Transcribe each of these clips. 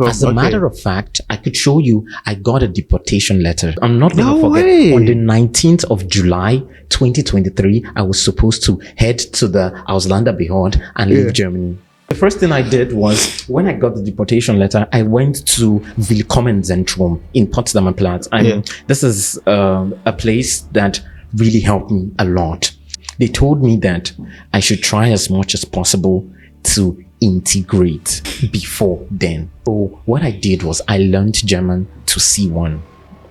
As a matter of fact, I could show you, I got a deportation letter. I'm not going to forget. Way. On the 19th of July, 2023, I was supposed to head to the Ausländerbehörde and leave Germany. The first thing I did was, when I got the deportation letter, I went to Willkommen Zentrum in Potsdamer Platz. This is a place that really helped me a lot. They told me that I should try as much as possible to integrate before then. So what I did was I learned German to C1.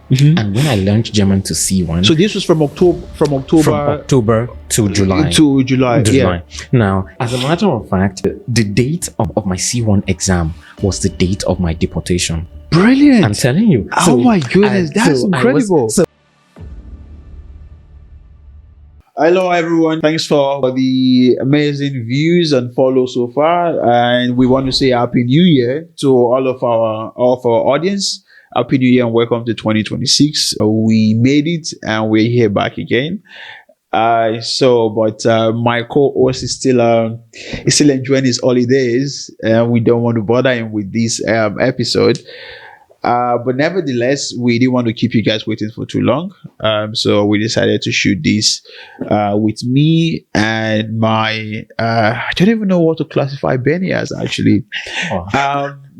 And when I learned German to C1, so this was from October to July. To July. Yeah. Now, as a matter of fact, the date of my C1 exam was the date of my deportation. Brilliant! I'm telling you. Oh my goodness, that's incredible. Hello everyone, thanks for the amazing views and follow so far, and we want to say Happy New Year to all of our audience. Happy New Year and welcome to 2026. We made it and we're here back again. My co-host is still enjoying his holidays, and we don't want to bother him with this episode. But nevertheless, we didn't want to keep you guys waiting for too long. So we decided to shoot this with me and my, I don't even know what to classify Benny as actually.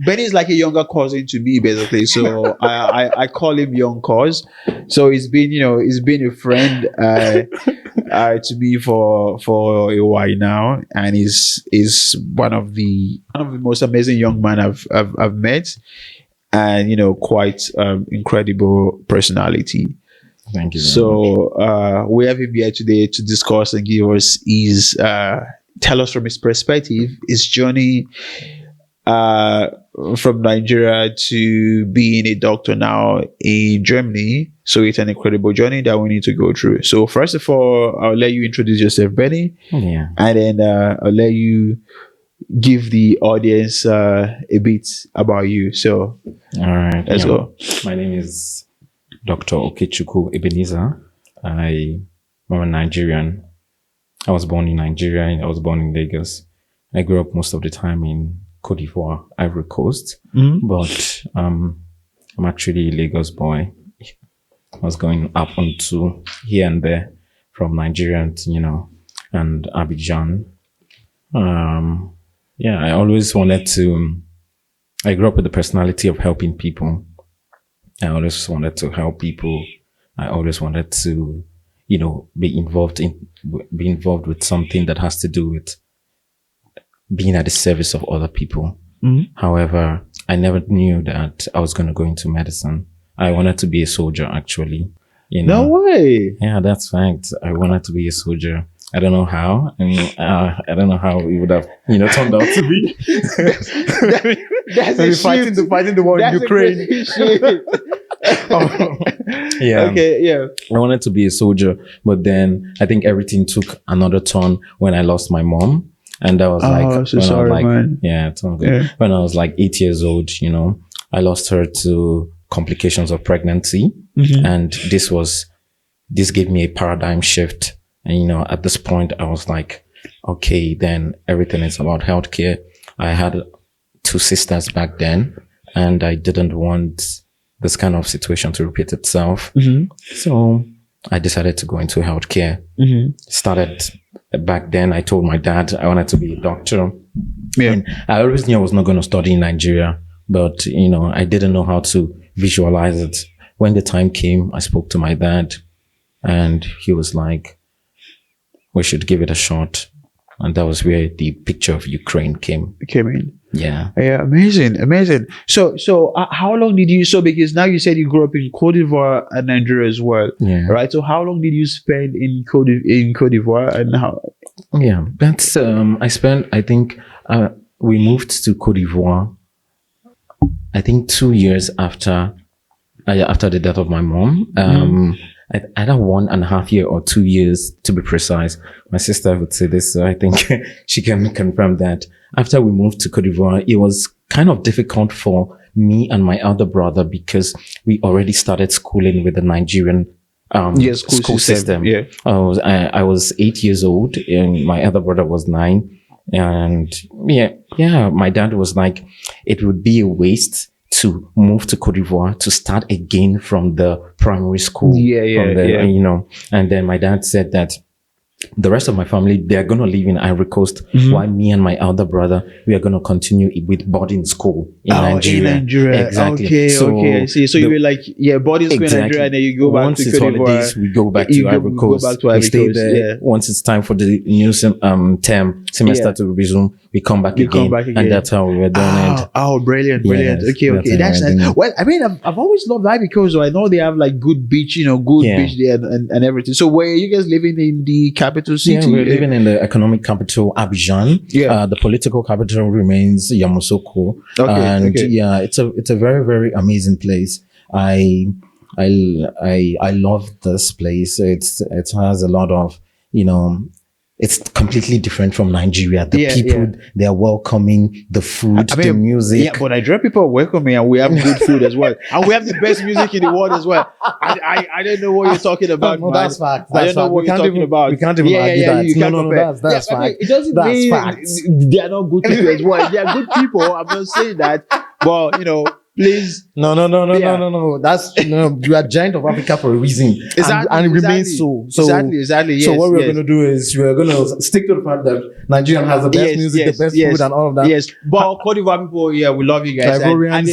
Benny is like a younger cousin to me, basically. So I call him Young Cuz. So he's been a friend to me for a while now, and is one of the most amazing young men I've met. And quite incredible personality. Thank you. So we have him here today to discuss and give us tell us from his perspective, his journey from Nigeria to being a doctor now in Germany. So it's an incredible journey that we need to go through. So first of all, I'll let you introduce yourself, Benny. Yeah. And then I'll let you give the audience a bit about you. So all right, let's go. My name is Dr. Okechukwu Ebenezar. I'm a Nigerian. I was born in Nigeria. I was born in Lagos. I grew up most of the time in Cote d'Ivoire, Ivory Coast. But I'm actually a Lagos boy. I was going up onto here and there from Nigeria to, and Abidjan. I always wanted to, I grew up with the personality of helping people. I always wanted to help people. I always wanted to, be involved with something that has to do with being at the service of other people. However, I never knew that I was going to go into medicine. I wanted to be a soldier, actually. No way. Yeah, that's fact. I wanted to be a soldier. I don't know how. I don't know how it would have, turned out to be. That's fighting the war in Ukraine. Yeah. Okay. Yeah. I wanted to be a soldier, but then I think everything took another turn when I lost my mom, and that was man. Yeah, it's all good. Yeah. When I was like 8 years old, I lost her to complications of pregnancy, and this gave me a paradigm shift. And, at this point, I was like, okay, then everything is about healthcare. I had 2 sisters back then, and I didn't want this kind of situation to repeat itself. So I decided to go into healthcare. Started back then. I told my dad I wanted to be a doctor. Yeah. And I always knew I was not going to study in Nigeria, but, I didn't know how to visualize it. When the time came, I spoke to my dad, and he was like, we should give it a shot. And that was where the picture of Ukraine came in. Yeah. Yeah. Amazing. So how long did you, because now you said you grew up in Cote d'Ivoire and Nigeria as well. Yeah. Right. So how long did you spend in Cote d'Ivoire, and how? Yeah. That's, I think, we moved to Cote d'Ivoire, I think 2 years after the death of my mom. Either 1.5 years or 2 years to be precise. My sister would say this, so I think she can confirm that. After we moved to Cote d'Ivoire, it was kind of difficult for me and my elder brother because we already started schooling with the Nigerian school system. Yeah. I was 8 years old and my elder brother was 9. And yeah, my dad was like, it would be a waste to move to Cote d'Ivoire to start again from the primary school. You know, and then my dad said that the rest of my family, they're going to live in Ivory Coast, while me and my elder brother, we are going to continue with boarding school in Nigeria. In Nigeria. Exactly. Okay, I see. So you were like, boarding school in Nigeria, and then you go back once to it's Cote d'Ivoire. holidays, we go back to Ivory Coast. Go back to Ivory we stay Coast, there. Once it's time for the new semester to resume, we come back again. And that's how we were doing it. Brilliant. Yes, Okay. That's nice. Well, I mean, I've always loved Ivory Coast, so I know they have like good beach, beach there and everything. So where are you guys living in the capital city? Yeah, we're living in the economic capital, Abidjan. Yeah. The political capital remains Yamoussoukro. Yeah, it's a very, very amazing place. I love this place. It has a lot of, it's completely different from Nigeria. The people, they are welcoming, the food, the music. Yeah, but Nigerian people are welcoming, and we have good food as well. And we have the best music in the world as well. I don't know what you're talking about, man. That's fact. I don't know what you're talking about. We can't even argue that. No, that's fact. It doesn't mean facts. they are not good people as well. They are good people. I'm not saying that. But, please. No. That's you are giant of Africa for a reason. Exactly. And it remains so. Exactly. Yes, so what we're going to do is we're going to stick to the fact that Nigerian has the best music, the best food, and all of that. Yes. But Cote d'Ivoire people, we love you guys. Ivorians,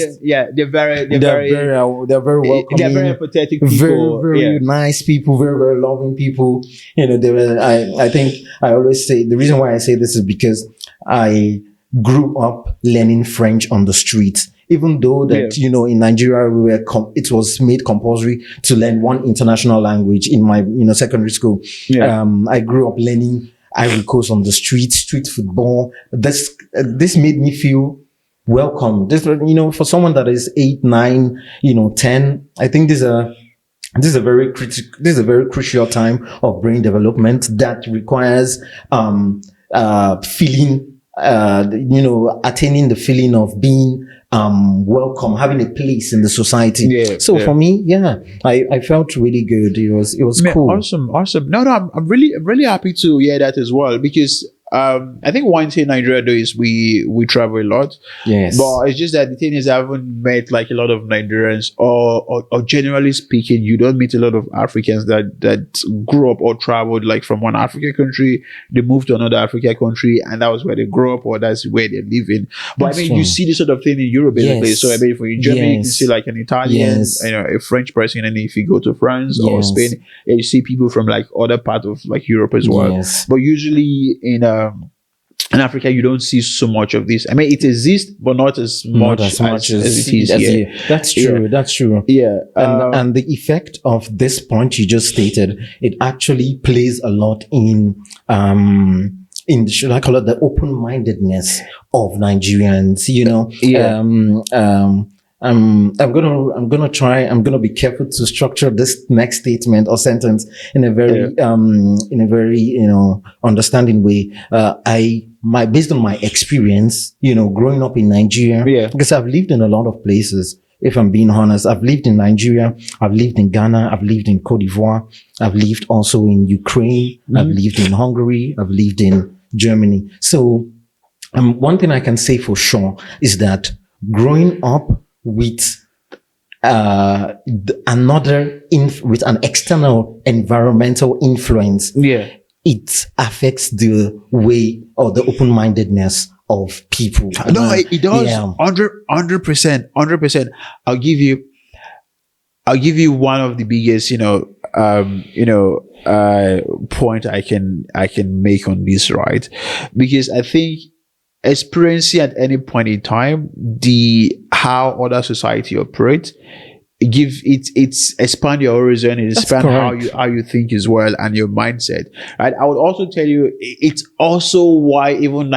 they're very welcoming. They're very empathetic people. Very nice people. Very, very loving people. I think I always say the reason why I say this is because I grew up learning French on the streets. Even though that, in Nigeria, it was made compulsory to learn one international language in my, secondary school. Yeah. I grew up learning Ivory Coast on the street football. This made me feel welcome. This, for someone that is 8, 9, 10, I think this is a very crucial time of brain development that requires, feeling, attaining the feeling of being, welcome, having a place in the society. For me, I felt really good. It was cool. Awesome. No, I'm really happy to hear that as well, because I think one thing in Nigeria though is we travel a lot. Yes. But it's just that the thing is, I haven't met like a lot of Nigerians, or generally speaking, you don't meet a lot of Africans that grew up or traveled like from one African country, they moved to another African country, and that was where they grew up or that's where they live in. But you see this sort of thing in Europe basically. So if you're in Germany, you can see like an Italian, a French person, and if you go to France or Spain, you see people from like other part of like Europe as well. Yes. But usually in Africa, you don't see so much of this. It exists, but not as much as it is here. That's true. That's true. Yeah. And the effect of this point you just stated, it actually plays a lot in should I call it the open-mindedness of Nigerians, I'm gonna be careful to structure this next statement or sentence in a very understanding way. Based on my experience, growing up in Nigeria, because I've lived in a lot of places. If I'm being honest, I've lived in Nigeria, I've lived in Ghana, I've lived in Cote d'Ivoire, I've lived also in Ukraine, I've lived in Hungary, I've lived in Germany. So, one thing I can say for sure is that growing up with with an external environmental influence, it affects the way or the open-mindedness of people. No, it does. 100%. I'll give you one of the biggest, point I can make on this, right? Because I think experiencing at any point in time how other society operates, it's expand your horizon, it expand how you think as well, and your mindset, right? I would also tell you it's also why even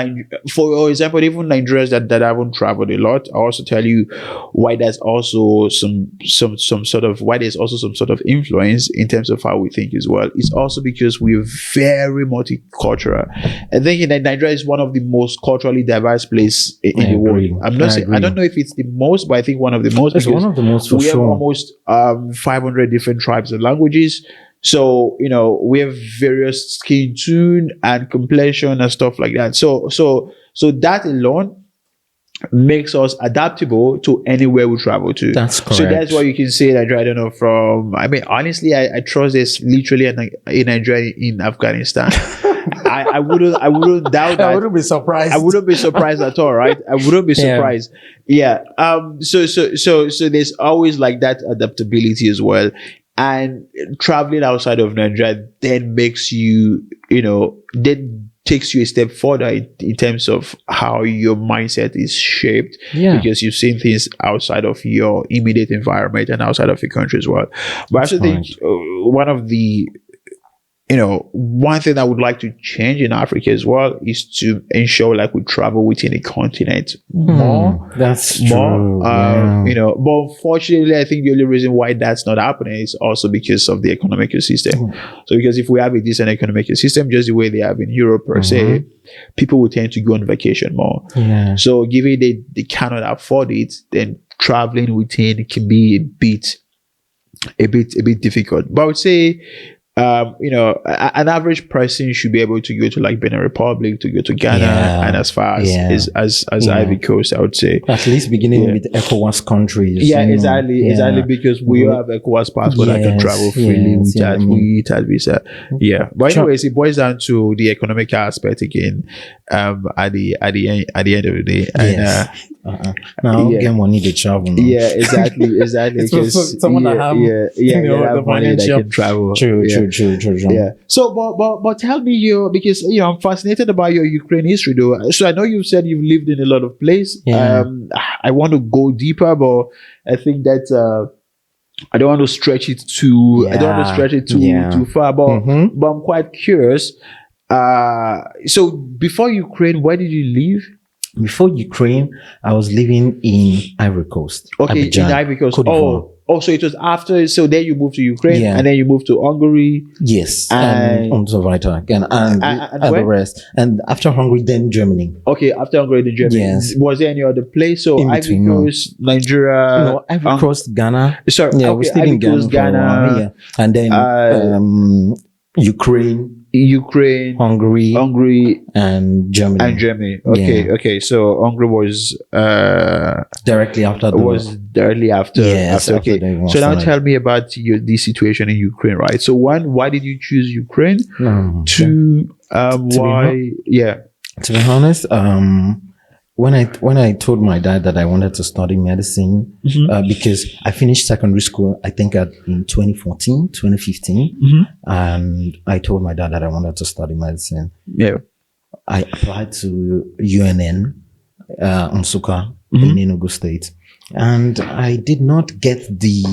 for example, even Nigerians that haven't traveled a lot, I also tell you why there's also some sort of influence in terms of how we think as well. It's also because we're very multicultural. I think Nigeria is one of the most culturally diverse places in the world. I'm not saying, I don't know if it's the most, but I think one of the most. It's one of the most for sure. Almost 500 different tribes and languages. So, we have various skin tone and complexion and stuff like that. So that alone makes us adaptable to anywhere we travel to. That's correct. So that's why you can say that, I don't know, honestly, I trust there's literally a Nigerian in Afghanistan. I wouldn't doubt that. I wouldn't be surprised. I wouldn't be surprised at all, right? I wouldn't be surprised. Yeah. So there's always like that adaptability as well. And traveling outside of Nigeria then makes you, then takes you a step further in terms of how your mindset is shaped, because you've seen things outside of your immediate environment and outside of your country as well. But I also think one of the one thing I would like to change in Africa as well is to ensure like we travel within a continent more. That's more. true. But unfortunately, I think the only reason why that's not happening is also because of the economic system. So because if we have a decent economic system, just the way they have in Europe per se, people will tend to go on vacation more. Yeah. So given they cannot afford it, then traveling within can be a bit difficult. But I would say, an average person should be able to go to like Benin Republic, to go to Ghana, and as far as Ivory Coast, I would say. At least beginning with ECOWAS countries. Yeah, exactly, because we all have ECOWAS passport that can travel freely without visa. Yeah, but anyways, it boils down to the economic aspect again. At the end of the day, now get money to travel. Now. Yeah, exactly. Because someone that have the money that can travel. True. Yeah. So, but tell me because I'm fascinated about your Ukraine history, though. So I know you said you've lived in a lot of places. Yeah. I want to go deeper, but I think that I don't want to stretch it too. I don't want to stretch it too far. But I'm quite curious. So before Ukraine, where did you live? Before Ukraine, I was living in Ivory Coast. Okay, Abidjan, in Ivory Coast. Oh, so it was after. So then you moved to Ukraine, and then you moved to Hungary. Yes, and the rest. And after Hungary, then Germany. Okay, after Hungary, then Germany. Yes. Was there any other place? So in Ivory Coast, Nigeria. No, Ivory Coast, Ghana. Sorry, yeah, we stayed in Ghana. And then Ukraine, Hungary, and Germany. Okay. So Hungary was directly after. Yes, okay. So now tell me about the situation in Ukraine, right? So one, why did you choose Ukraine? Two, why? To be honest, when I told my dad that I wanted to study medicine, because I finished secondary school, I think in 2015, and I told my dad that I wanted to study medicine. Yeah. I applied to UNN, Nsukka, in Enugu State, and I did not get the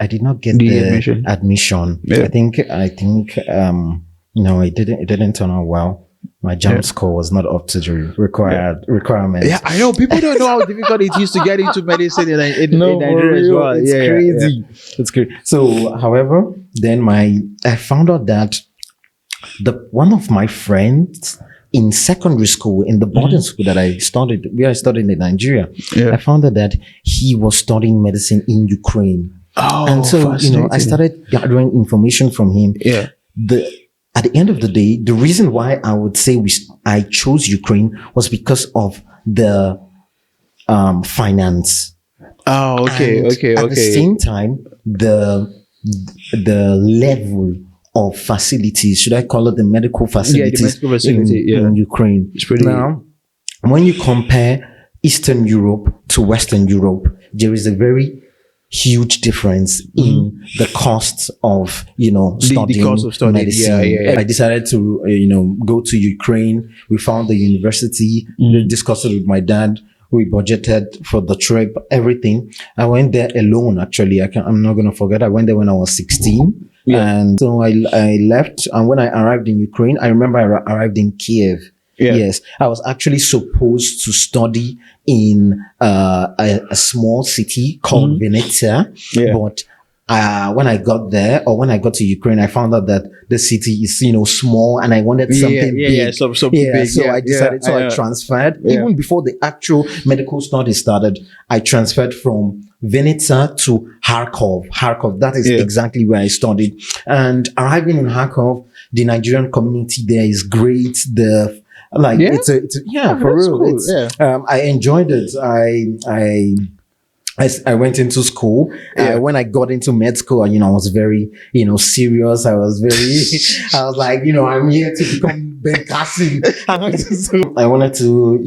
admission. Yeah. I think no, it didn't turn out well. My JAMB score was not up to the requirements. Yeah, I know. People don't know how difficult it is to get into medicine in Nigeria as well. It's crazy. It's crazy. So, however, then I found out that one of my friends in secondary school, in the boarding school that I studied in Nigeria, I found out that he was studying medicine in Ukraine. Oh, and so, I started gathering information from him. Yeah. At the end of the day, the reason why I would say I chose Ukraine was because of the finance. Oh, okay. At the same time, the level of facilities, should I call it the medical facilities, in Ukraine. It's pretty. Now, when you compare Eastern Europe to Western Europe, there is a very huge difference in the costs of, studying the cost of studying medicine. Yeah. I decided to, go to Ukraine. We found the university, discussed it with my dad. We budgeted for the trip, everything. I went there alone, actually. I'm not going to forget. I went there when I was 16. Yeah. And so I left. And when I arrived in Ukraine, I remember I arrived in Kiev. Yeah. Yes, I was actually supposed to study in a small city called Venezia, but when I got there, or when I got to Ukraine, I found out that the city is, small, and I wanted something big. Something big. So I decided, I transferred. Even before the actual medical studies started, I transferred from Vinnytsia to Kharkov. That is exactly where I studied. And arriving in Kharkov, the Nigerian community there is great. It's for real. Cool. I enjoyed it. I went into school. When I got into med school, I was very, serious. I was like, I'm here to become Ben Cassim. I wanted to,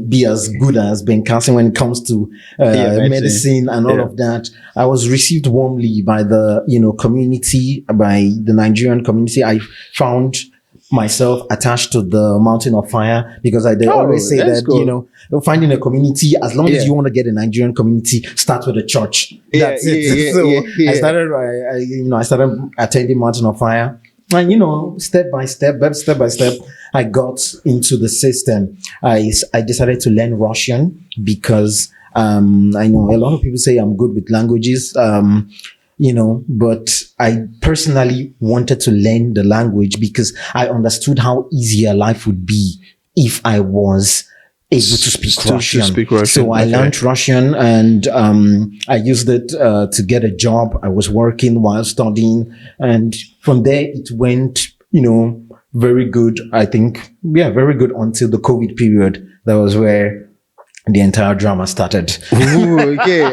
be as good as Ben Cassim when it comes to medicine and all of that. I was received warmly by the, community, by the Nigerian community. I found myself attached to the Mountain of Fire, because they always say that, cool. Finding a community, as long as you want to get a Nigerian community, start with a church. That's it. I started attending Mountain of Fire. And, step by step, I got into the system. I decided to learn Russian because, I know a lot of people say I'm good with languages. But I personally wanted to learn the language because I understood how easier life would be if I was able to speak Russian. So I learned Russian, and I used it to get a job. I was working while studying, and from there it went, very good. I think, very good until the COVID period. That was where the entire drama started. Ooh, okay.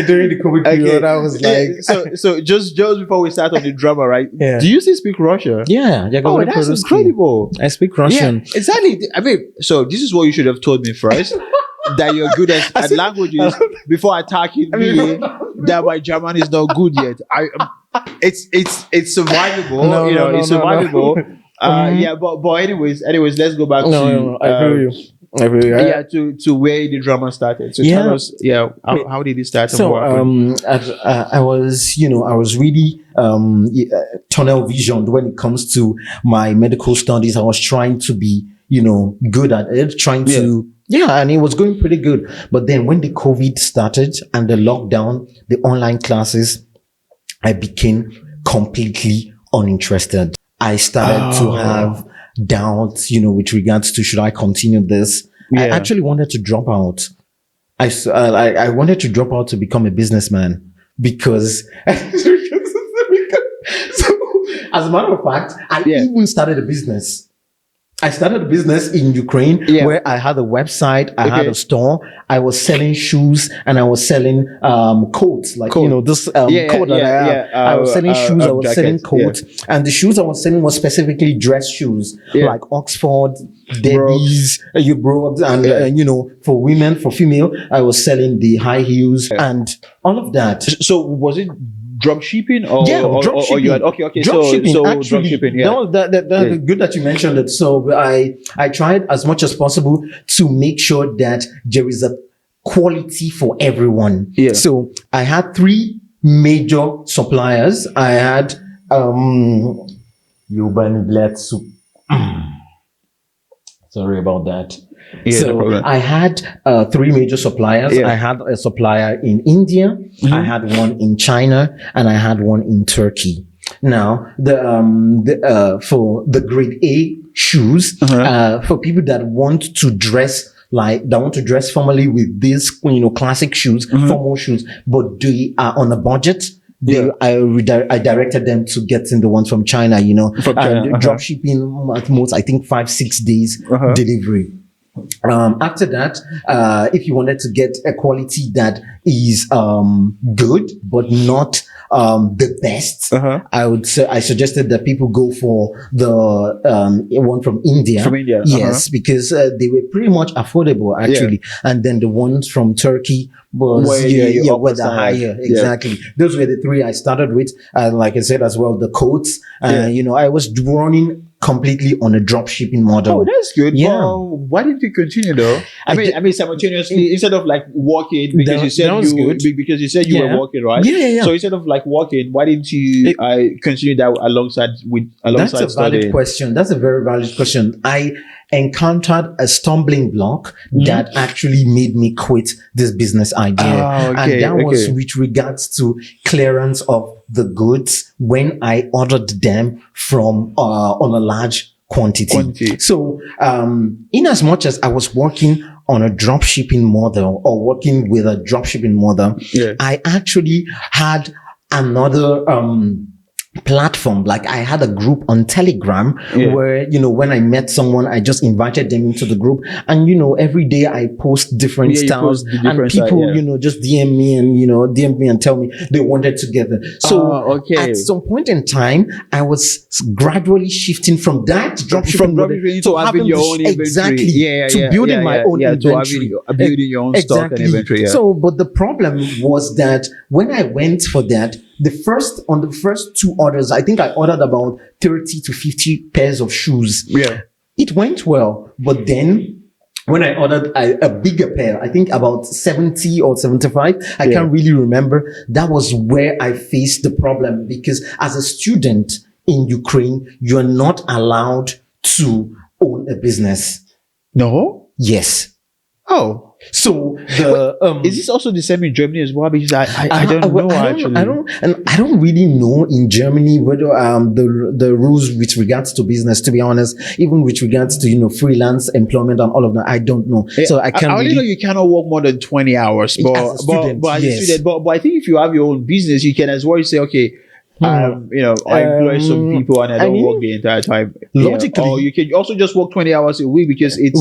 During the COVID period, I was like... So just before we start on the drama, right? Yeah. Do you still speak Russian? Yeah. That's incredible. I speak Russian. Yeah, exactly. I mean, so this is what you should have told me first. That you're good at languages before attacking me. That my German is not good yet. It's survivable. It's survivable. But anyways, let's go back to I feel you. To where the drama started. So tell us, how did it start? So I was really tunnel visioned when it comes to my medical studies. I was trying to be, good at it, and it was going pretty good. But then when the COVID started and the lockdown, the online classes, I became completely uninterested. I started to have doubts, with regards to, should I continue this? I actually wanted to drop out. I wanted to drop out to become a businessman because, so as a matter of fact, I even started a business. I started a business in Ukraine where I had a website, I had a store, I was selling shoes, and I was selling coats, this coat that I have. I was selling shoes, I was selling coats, and the shoes I was selling was specifically dress shoes, like Oxford, Debbie's, and for women, for female, I was selling the high heels and all of that. So was it drop shipping or drop shipping. Or you had actually, drop shipping. That's good that you mentioned it. So I tried as much as possible to make sure that there is a quality for everyone. So I had 3 major suppliers. I had sorry about that. No I had 3 major suppliers. I had a supplier in India, I had one in China, and I had one in Turkey. Now, for the grade A shoes, for people that want to dress formally with these, classic shoes, formal shoes, but they are on a budget. I directed them to getting the ones from China, drop shipping at most, I think 5-6 days delivery. After that, if you wanted to get a quality that is good but not the best, I suggested that people go for the one from India. Yes, because they were pretty much affordable actually, and then the ones from Turkey was were the higher. Exactly. Those were the 3 I started with, and like I said as well, the coats. I was running completely on a drop shipping model. Oh, that's good. Why didn't you continue though? I mean, simultaneously, instead of like working, because you said you were working, right? So instead of like working, why didn't you continue that alongside That's a valid question. That's a very valid question. encountered a stumbling block that actually made me quit this business idea. And that was with regards to clearance of the goods when I ordered them from on a large quantity. So in as much as I was working on a drop shipping model or working with a drop shipping model, I actually had another platform. Like I had a group on Telegram where, you know, when I met someone, I just invited them into the group, and, you know, every day I post different styles, and people, you know, just DM me and tell me they wanted together. So at some point in time, I was gradually shifting from that dropshipping model to having your own inventory. To building my own inventory. To building your own stock and inventory. So, but the problem was that when I went for that, on the first 2 orders, I think I ordered about 30 to 50 pairs of shoes. Yeah. It went well. But then when I ordered a bigger pair, I think about 70 or 75, I can't really remember. That was where I faced the problem, because as a student in Ukraine, you're not allowed to own a business. No? Yes. Oh. So is this also the same in Germany as well? Because I don't know actually. I don't really know in Germany whether the rules with regards to business, to be honest, even with regards to, you know, freelance employment and all of that, I don't know. So I can't. I only know you cannot work more than 20 hours, but as a student, but I think if you have your own business, you can as well say, okay, you know, I employ some people and I don't work the entire time. Logically, or you can also just work 20 hours a week, because it's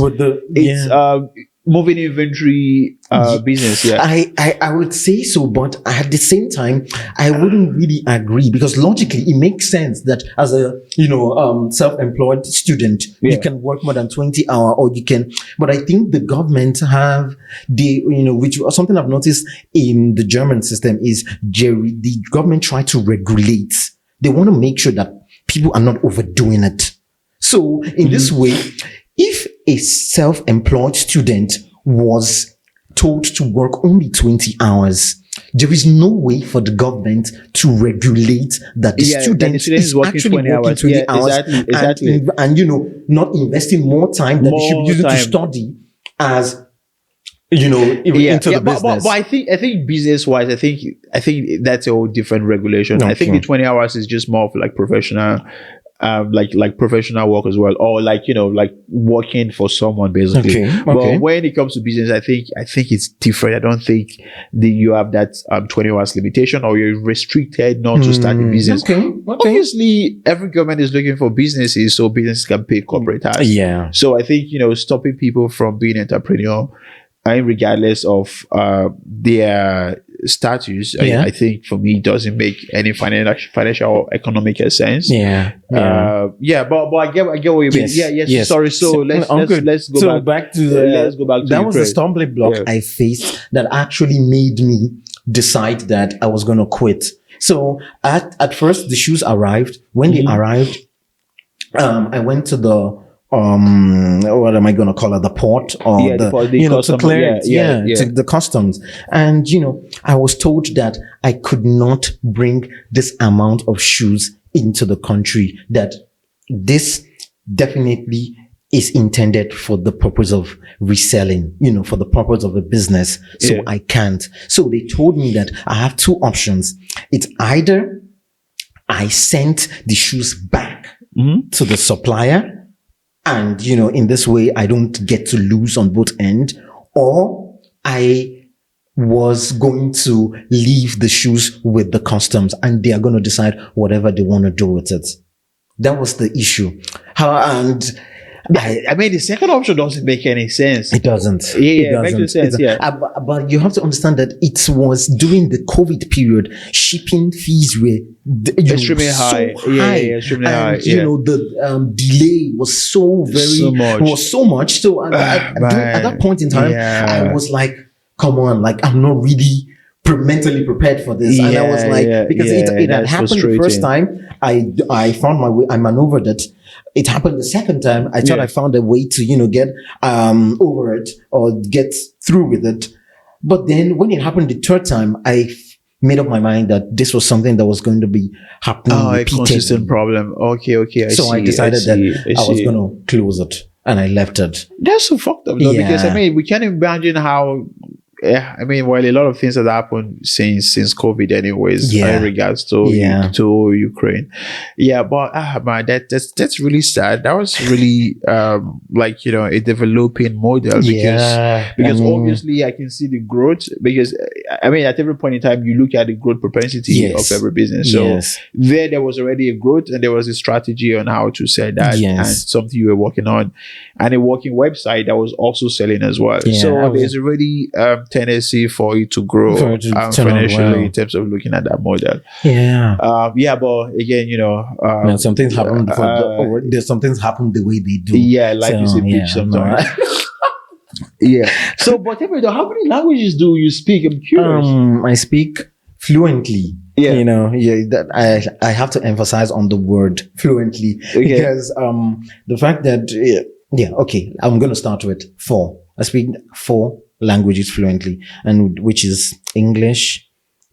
moving inventory business. I would say so, but at the same time, I wouldn't really agree, because logically it makes sense that as a, you know, self-employed student, you can work more than 20 hours, or you can. But I think the government which something I've noticed in the German system is the government try to regulate. They want to make sure that people are not overdoing it. So in this way, if a self-employed student was told to work only 20 hours, there is no way for the government to regulate that the student is actually working 20 hours. Exactly. And, you know, not investing more time that they should be using to study as, you know, into the business. But I think business-wise, I think that's a whole different regulation. I think the 20 hours is just more of like professional, like professional work as well, or like, you know, like working for someone basically. But when it comes to business, I think it's different. I don't think you have that 20 hours limitation, or you're restricted not to start a business. Obviously, every government is looking for businesses so businesses can pay corporate tax. So I think, you know, stopping people from being entrepreneur, regardless of their status, I think for me doesn't make any financial or economic sense. But I get what you mean. Yes. Sorry. So let's go back to that was the stumbling block I faced that actually made me decide that I was going to quit. So at first the shoes arrived. When they arrived, I went to the what am I going to call it? The port or to clear to the customs. And, you know, I was told that I could not bring this amount of shoes into the country, that this definitely is intended for the purpose of reselling, you know, for the purpose of a business. So I can't. So they told me that I have 2 options. It's either I sent the shoes back to the supplier, and, you know, in this way, I don't get to lose on both ends, or I was going to leave the shoes with the customs and they are going to decide whatever they want to do with it. That was the issue. I mean, the second option doesn't make any sense. It doesn't. It makes no sense. But you have to understand that it was during the COVID period. Shipping fees were extremely high. Extremely high. You know, the delay was so much. So at that point in time, I was like, "Come on! Like, I'm not really mentally prepared for this." And I was like, because it had happened the first time, I found my way. I maneuvered it. It happened the second time. I thought I found a way to, you know, get over it or get through with it. But then when it happened the third time, I made up my mind that this was something that was going to be happening. A consistent problem. Okay. I decided that I was going to close it. and I left it. That's so fucked up though, Yeah. because I mean, we can't imagine how. Yeah, I mean, well, a lot of things have happened since COVID, anyways. Yeah. In regards to Ukraine, yeah. But man, that's really sad. That was really like a developing model because obviously I can see the growth, because I mean at every point in time you look at the growth propensity of every business. So there was already a growth, and there was a strategy on how to sell that, and something you were working on, and a working website that was also selling as well. So there's already tendency for it to grow financially in terms of looking at that model. But again, some things happen there's some things happen the way they do. Life is a bitch sometimes. So but tell me though, how many languages do you speak? I'm curious. I speak fluently. That I have to emphasize on the word fluently, because the fact that I'm going to start with 4. I speak 4 languages fluently, and which is English,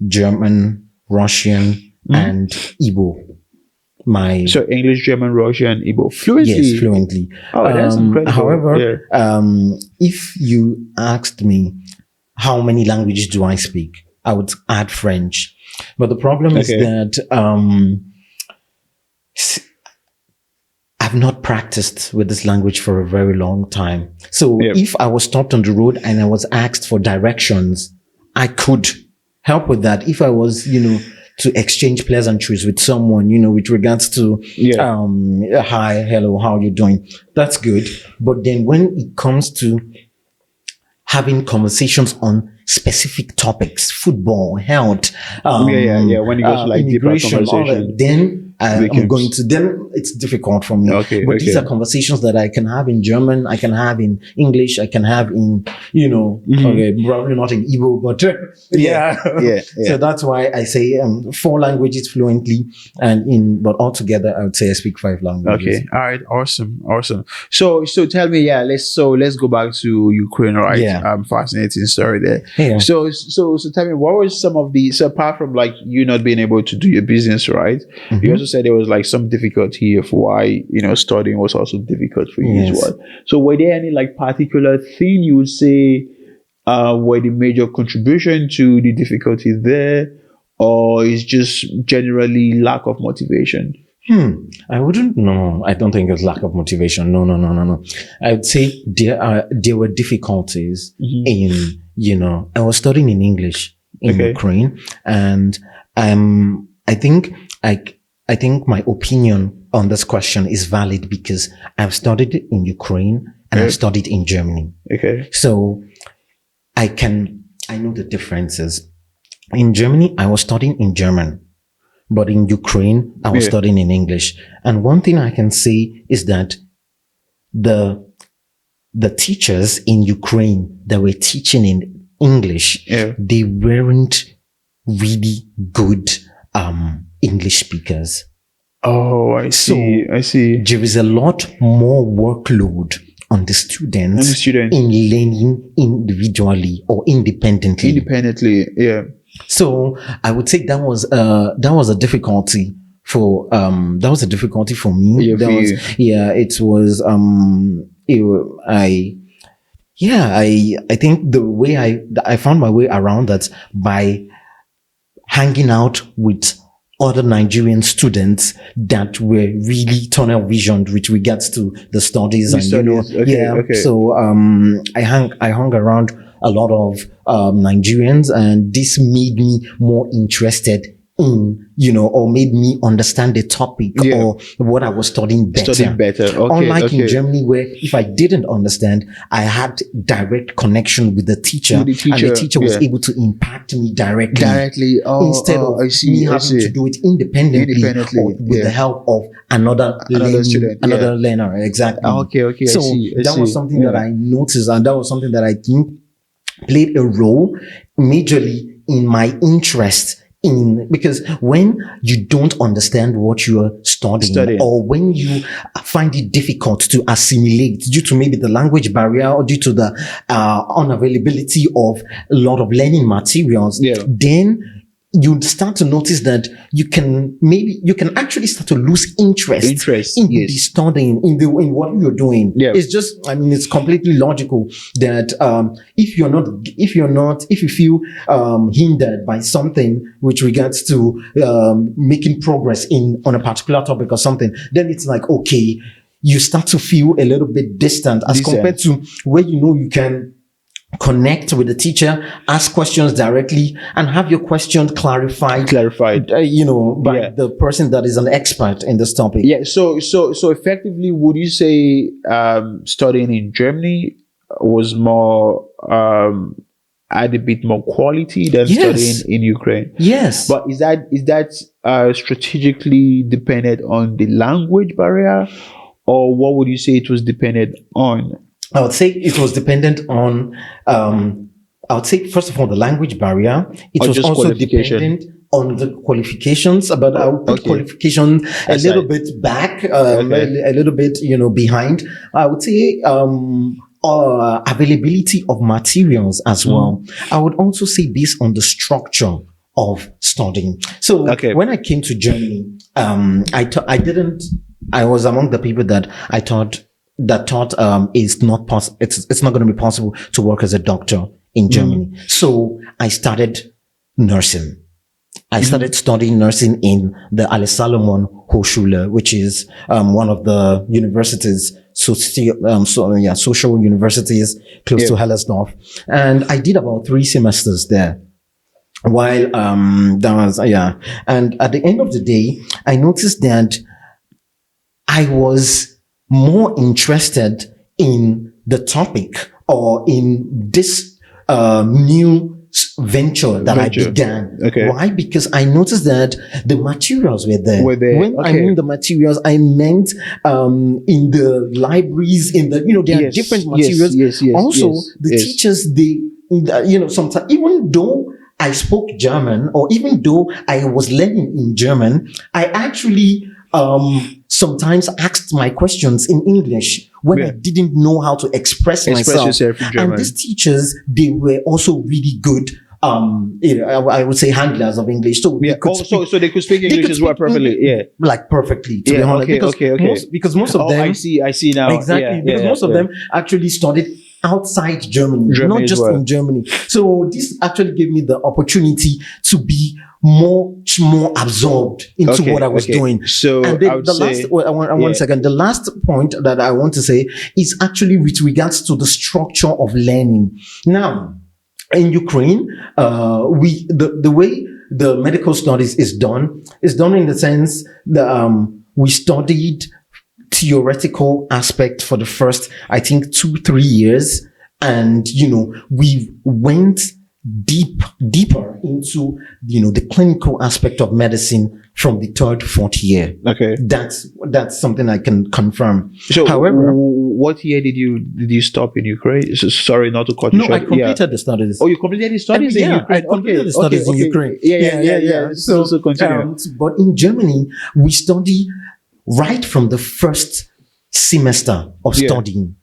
German, Russian, and Igbo. So English, German, Russian, and Igbo fluently. Yes, fluently. Oh, that's incredible. However, if you asked me how many languages do I speak, I would add French. But the problem is that I've not practiced with this language for a very long time. So if I was stopped on the road and I was asked for directions, I could help with that. If I was, to exchange pleasantries with someone, with regards to, hi, hello, how are you doing? That's good. But then when it comes to having conversations on specific topics, football, health, when it goes to like deeper conversation, then then it's difficult for me. But these are conversations that I can have in German, I can have in English, I can have in, probably not in Igbo, but So that's why I say 4 languages fluently, but altogether I would say I speak 5 languages. Okay, all right, awesome. So tell me, let's go back to Ukraine, right? Fascinating story there. Yeah. So tell me, what was some of the, so apart from like you not being able to do your business, right? You also said there was like some difficulty of why, studying was also difficult for you as well. So were there any like particular thing you would say were the major contribution to the difficulty there, or is just generally lack of motivation? I wouldn't know. I don't think it's lack of motivation. No. I would say there were difficulties in, I was studying in English in Ukraine, and I think my opinion on this question is valid because I've studied in Ukraine and I've studied in Germany. So I know the differences. In Germany, I was studying in German. But in Ukraine, I was studying in English. And one thing I can say is that the teachers in Ukraine that were teaching in English, they weren't really good English speakers. Oh, I see. There is a lot more workload on the students in learning individually or independently. So I would say that was a difficulty for me. I think the way I found my way around that by hanging out with other Nigerian students that were really tunnel visioned with regards to the studies. So I hung around a lot of Nigerians, and this made me more interested in, or made me understand the topic or what I was studying better. Unlike in Germany, where if I didn't understand, I had direct connection with the teacher, and the teacher was able to impact me directly. Instead of me having to do it independently or with the help of another learner. Exactly. So that was something that I noticed, and that was something that I think played a role majorly in my interest because when you don't understand what you are studying, or when you find it difficult to assimilate due to maybe the language barrier or due to the unavailability of a lot of learning materials, then you start to notice that you can actually start to lose interest in the studying, in what you're doing. Yeah. It's just, I mean, it's completely logical that if you feel hindered by something with regards to making progress on a particular topic or something, then it's like, okay, you start to feel a little bit distant as compared to where you can connect with the teacher, ask questions directly, and have your question clarified, by the person that is an expert in this topic. Yeah. So effectively, would you say studying in Germany was more had a bit more quality than studying in Ukraine? Yes. But is that strategically dependent on the language barrier, or what would you say it was dependent on? I would say it was dependent on, I would say, first of all, the language barrier. It was also dependent on the qualifications, but I would put qualification a little bit back, a little bit, behind. I would say, availability of materials as well. I would also say based on the structure of studying. So when I came to Germany, I was among the people that I thought it's not going to be possible to work as a doctor in Germany. So I started nursing. I started studying nursing in the Ale Salomon Hochschule, which is one of the universities, social universities close to Hellersdorf. And I did about 3 semesters there. While and at the end of the day, I noticed that I was more interested in the topic or in this new venture that I began. Why? Because I noticed that the materials were there. When I mean the materials, I meant in the libraries, there are different materials. The teachers, sometimes, even though I spoke German, or even though I was learning in German, I actually sometimes asked my questions in English when I didn't know how to express myself. Yourself in German. And these teachers, they were also really good, I would say, handlers of English. So they could speak English as well perfectly. Like perfectly, to be honest. Because most of them... I see now. Exactly. Because most of them actually studied outside Germany, not just in Germany. So this actually gave me the opportunity to be much more absorbed into what I was doing. So and then the last point that I want to say is actually with regards to the structure of learning. Now, in Ukraine, the way the medical studies is done in the sense that we studied theoretical aspect for the first, I think, 2-3 years. And, we went deeper into, the clinical aspect of medicine from the 3rd, 4th year. That's something I can confirm. So, however, what year did you stop in Ukraine? So, sorry, not to cut you short. No, I completed the studies. Oh, you completed the studies in Ukraine? I completed the studies in Ukraine. Yeah. So continue. But in Germany, we study right from the first semester of studying.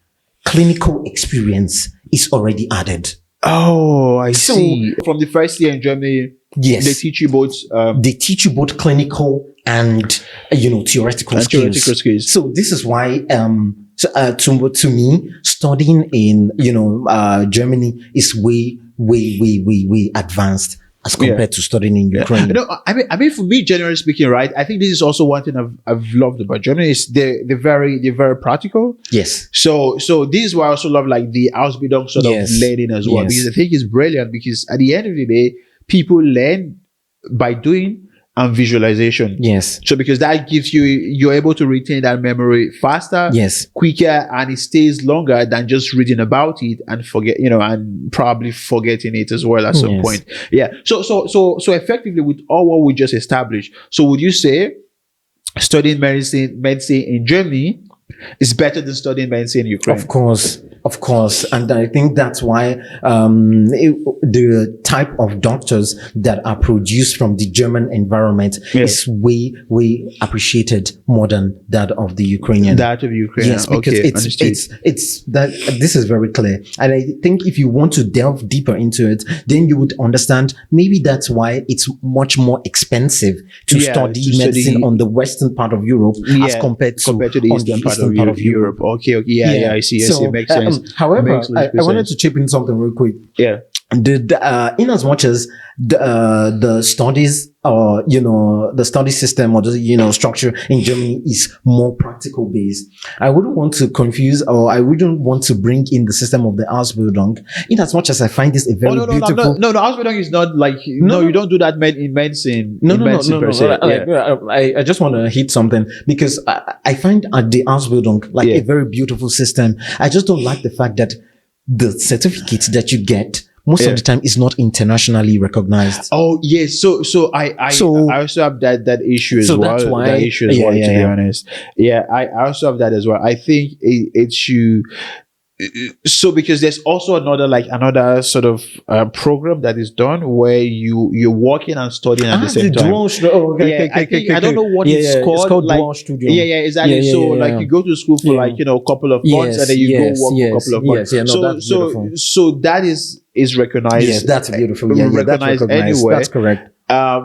Clinical experience is already added. Oh, I see. From the first year in Germany, they teach you both. They teach you both clinical and theoretical skills. So this is why to me, studying in Germany is way advanced as compared to studying in Ukraine. I mean, for me, generally speaking, right, I think this is also one thing I've loved about Germany is they're very practical. Yes. So this is why I also love like the Ausbildung sort of learning as well, because I think it's brilliant, because at the end of the day, people learn by doing and visualization. Yes. So because that gives you're able to retain that memory faster, quicker, and it stays longer than just reading about it and forget, and probably forgetting it as well at some point. Yeah. So effectively, with all what we just established, so would you say studying medicine in Germany It's better than studying medicine in Ukraine. Of course. And I think that's why the type of doctors that are produced from the German environment is way appreciated more than that of the Ukrainian. That of Ukraine. Yes, because it's that this is very clear. And I think if you want to delve deeper into it, then you would understand maybe that's why it's much more expensive to study medicine on the western part of Europe as compared to the eastern part of Europe. Okay. I see. Makes sense. However, I wanted to chip in something real quick. Yeah. In as much as the studies or the study system or the structure in Germany is more practical based, I wouldn't want to confuse or I wouldn't want to bring in the system of the Ausbildung. In as much as I find this a very beautiful. No, the Ausbildung is not like you don't do that in medicine. No. I just want to hit something because I find the Ausbildung like a very beautiful system. I just don't like the fact that the certificate that you get most of the time is not internationally recognized. Oh yes, so I also have that issue as well. That's why that issue as well. To be honest, I also have that as well. I think it should. So because there's also another sort of program that is done where you're working and studying at the same time. I don't know what it's called. It's called dual studium. Exactly. You go to school for a couple of months and then you go work for a couple of months. So that is recognized. Yes, that's beautiful. Recognized anyway. That's correct. I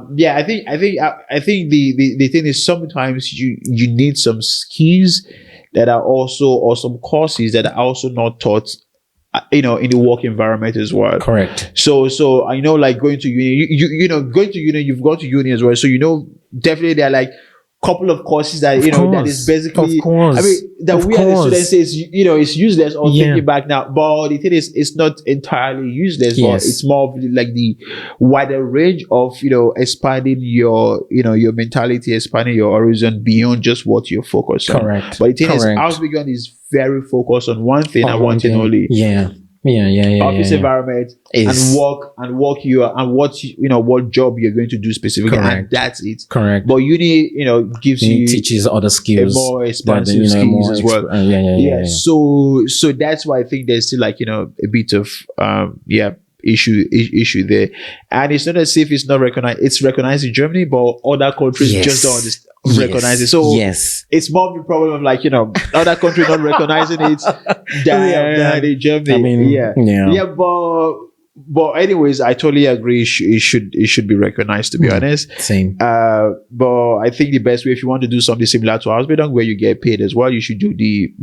think the thing is sometimes you need some skills that are also, or some courses that are also not taught, in the work environment as well. Correct. So I know, like going to uni, going to uni, you've gone to uni as well. So definitely there are like couple of courses that that is basically. Of course. I mean, that we as students say it's useless or thinking back now. But the thing is, it's not entirely useless. But it's more of like the wider range of expanding your mentality, expanding your horizon beyond just what you're focused on. Correct. But the thing is, Ausbildung is very focused on one thing and one thing only. Office environment and work what job you're going to do specifically. Correct. And that's it. Correct. But uni, teaches other skills, more expansive skills as well. So that's why I think there's still a bit of issue there, and it's not as if it's not recognized. It's recognized in Germany, but other countries just don't recognize it. So it's more of the problem of other countries not recognizing it than in Germany. I mean, but anyways, I totally agree. It should be recognized, to be honest. Same. But I think the best way, if you want to do something similar to Ausbildung, where you get paid as well, you should do the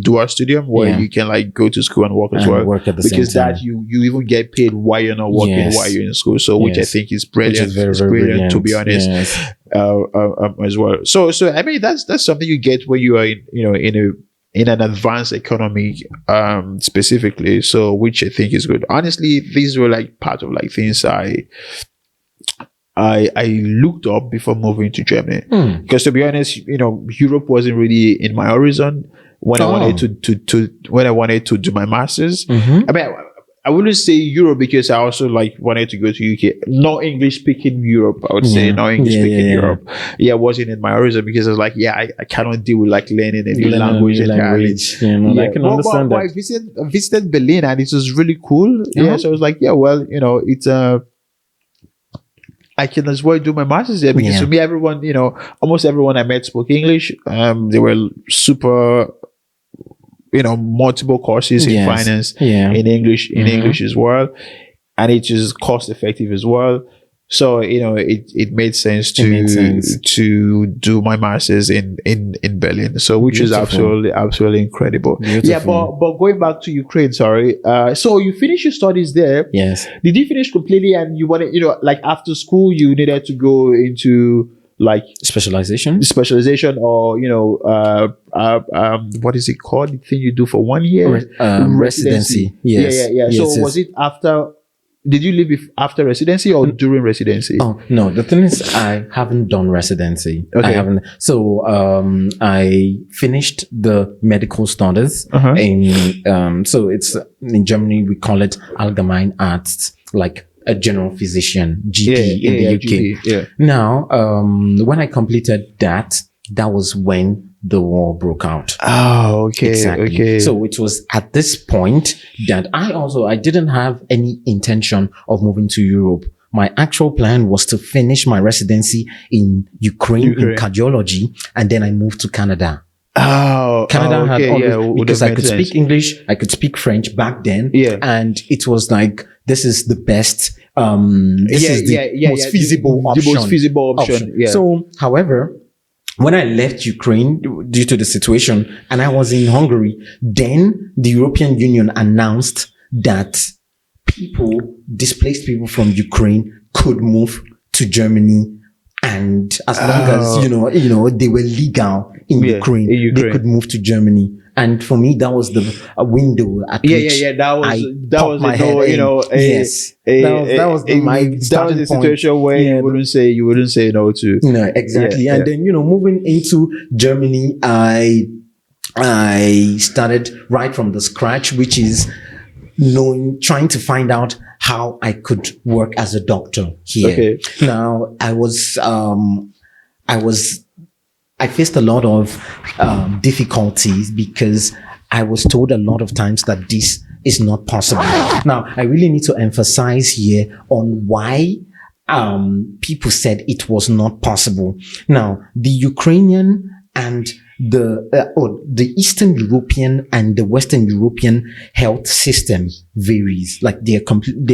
dual studium, where you can go to school and work as well. Work at the same time. Because that you even get paid while you're not working, while you're in school. So which I think is brilliant. It's brilliant, to be honest. As well. So I mean that's something you get when you are in an advanced economy, specifically. So, which I think is good. Honestly, these were part of things I looked up before moving to Germany. Because to be honest, Europe wasn't really in my horizon when I wanted to do my masters. I mean, I wouldn't say Europe because I also wanted to go to UK. No English speaking Europe, I would say. No English speaking Europe. Wasn't in my horizon because I was I cannot deal with learning a new language. I can understand that. I visited Berlin and it was really cool. So I was it's I can as well do my masters there because for me, everyone, almost everyone I met spoke English. They were super. Multiple courses in finance, in English as well, and it is cost effective as well. So it made sense to do my masters in Berlin. So which is absolutely incredible. Beautiful. But going back to Ukraine, sorry. So you finished your studies there. Yes. Did you finish completely? And you wanted after school you needed to go into specialization or what is it called, the thing you do for 1 year? Residency. Yes. So was it after, did you leave after residency or during residency? Oh no, the thing is I haven't done residency. I haven't. So I finished the medical studies in so it's in Germany we call it Allgemein Arzt, a general physician, GP in the UK. GP, Now, when I completed that, that was when the war broke out. Oh, okay. Exactly. Okay. So it was at this point that I didn't have any intention of moving to Europe. My actual plan was to finish my residency in Ukraine in cardiology, and then I moved to Canada. Oh, Canada okay. had always, because I could speak English, I could speak French back then. Yeah. And it was like, this is the best, most feasible option. The most feasible option. Yeah. So, however, when I left Ukraine due to the situation and I was in Hungary, then the European Union announced that displaced people from Ukraine could move to Germany. And as long as, they were legal in Ukraine, they could move to Germany. And for me, that was the window at which that was my head in. That was the situation where you wouldn't say no to. No, exactly. And then, moving into Germany, I started right from the scratch, which is trying to find out how I could work as a doctor here. Okay. Now, I faced a lot of difficulties because I was told a lot of times that this is not possible. Now, I really need to emphasize here on why people said it was not possible. Now, the Ukrainian and the Eastern European and the Western European health system varies. Like they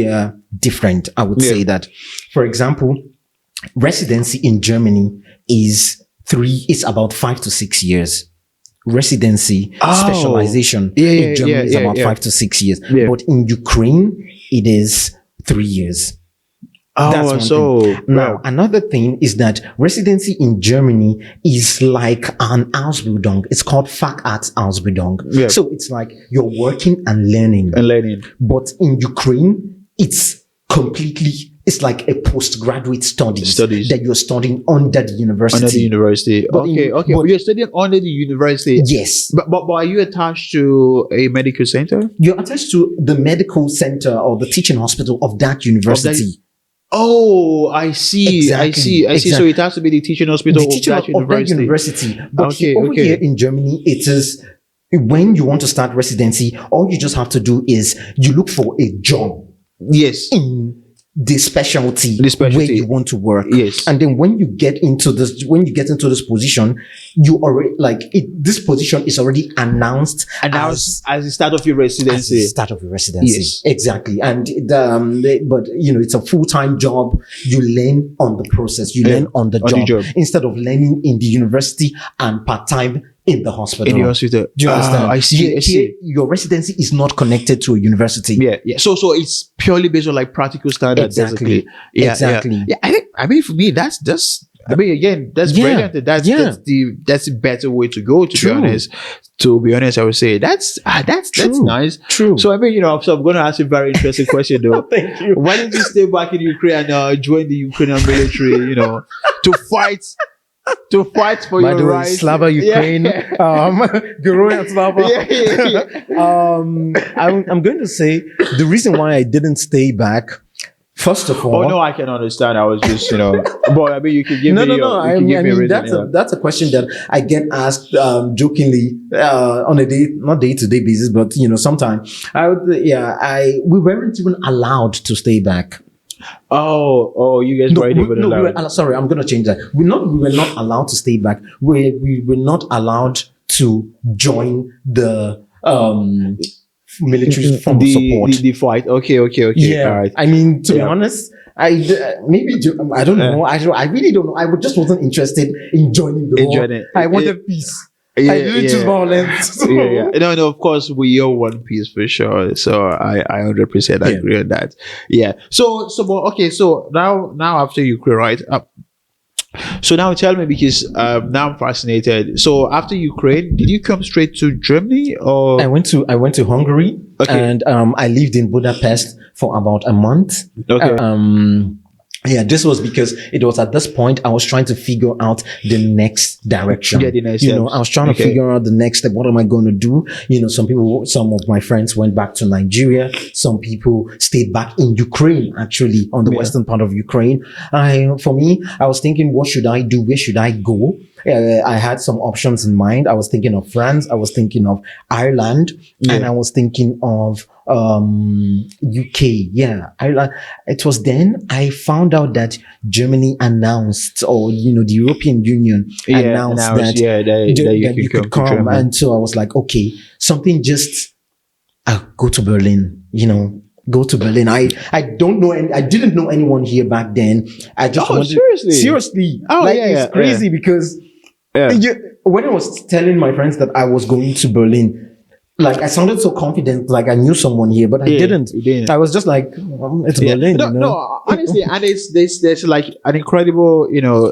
are different. I would say that. For example, residency in Germany is about 5 to 6 years. Residency, specialization in Germany is about 5 to 6 years. Yeah. But in Ukraine, it is 3 years. That's one thing. Now, another thing is that residency in Germany is like an Ausbildung. It's called Facharztausbildung. Yeah. So it's like you're working and learning. But in Ukraine, it's like a postgraduate studies that you're studying under the university. But you're studying under the university. Yes. But are you attached to a medical center? You're attached to the medical center or the teaching hospital of that university. Oh, I see. Exactly. I see. So it has to be the teaching hospital of that university. But here in Germany, it is when you want to start residency, all you just have to do is you look for a job. Yes. In the specialty where you want to work. Yes. And then when you get into this position, you already this position is already announced as the start of your residency. Yes. Exactly. And it's a full-time job. You learn on the process. You learn on the job instead of learning in the university and part-time in the hospital. In the hospital. Do you understand? I see. Here, your residency is not connected to a university. Yeah. So it's purely based on like practical standards. Exactly. Exactly. Yeah. I mean, for me, that's brilliant. That's the better way to go. To be honest, I would say that's nice. True. So so I'm going to ask you a very interesting question though. Thank you. Why didn't you stay back in Ukraine and join the Ukrainian military? To fight for your rights. Slava Ukraine, Geroyan Slava. I'm going to say the reason why I didn't stay back. First of all, I can understand. I was just, but I mean, you can give me a reason. That's a question that I get asked jokingly on a not day-to-day basis, but sometimes we weren't even allowed to stay back. Oh, you guys weren't even allowed. Sorry, I'm going to change that. We were not allowed to stay back. We were not allowed to join the military form of support. The fight. Okay. Yeah. All right. I mean, to be honest, I don't know. I really don't know. I just wasn't interested in joining the war. I wanted peace. I didn't choose violence. No, of course, we all want peace for sure. So I 100% agree on that. Yeah. So now after Ukraine, right? So now tell me, because now I'm fascinated. So after Ukraine, did you come straight to Germany, or I went to Hungary, and I lived in Budapest for about a month. Okay. This was because it was at this point I was trying to figure out the next direction. Yeah, the next steps. I was trying to figure out the next step. What am I going to do? Some of my friends went back to Nigeria. Some people stayed back in Ukraine, actually, on the western part of Ukraine. For me, I was thinking, what should I do? Where should I go? I had some options in mind. I was thinking of France. I was thinking of Ireland, and I was thinking of UK. Yeah, Ireland. It was then I found out that Germany announced, or the European Union announced that you could come, and so I was like, okay, something just. I'll go to Berlin. Go to Berlin. I don't know. I didn't know anyone here back then. I just wanted, seriously. It's crazy because when I was telling my friends that I was going to Berlin, like I sounded so confident, like I knew someone here, but I didn't. I was just like, it's Berlin. No, honestly, and there's like an incredible,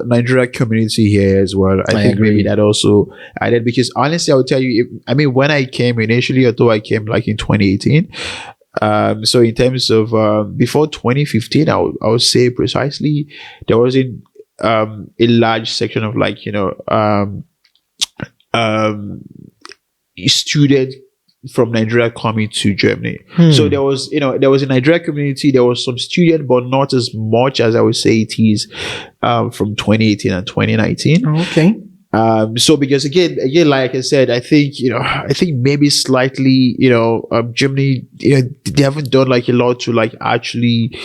Nigeria community here as well. I think agree. maybe that also added, because honestly, I would tell you, when I came initially, although I came like in 2018. So in terms of before 2015, I would say precisely there wasn't a large section of like student from Nigeria coming to Germany. So there was a Nigeria community. There was some student, but not as much as I would say it is from 2018 and 2019. Okay. So because again, like I said, I think maybe slightly, Germany, they haven't done like a lot to like actually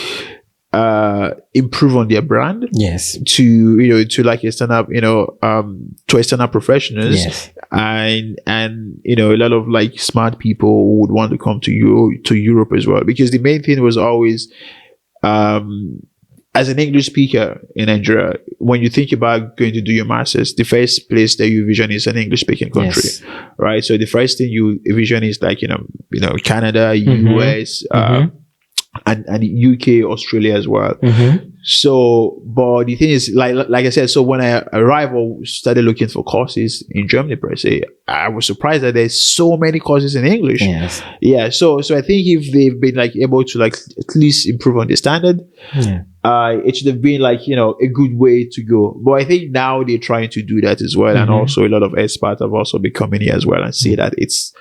improve on their brand. Yes. To like external, to external professionals. Yes. And a lot of like smart people would want to come to Europe as well, because the main thing was always as an English speaker in Nigeria, when you think about going to do your master's, the first place that you vision is an English speaking country, right? So the first thing you vision is like, Canada, US, and UK, Australia as well. So, but the thing is, like I said, so when I arrived or started looking for courses in Germany per se, I was surprised that there's so many courses in English. Yes. Yeah. So I think if they've been like able to like at least improve on the standard, it should have been like, a good way to go. But I think now they're trying to do that as well. And also a lot of experts have also been coming here as well and say that it's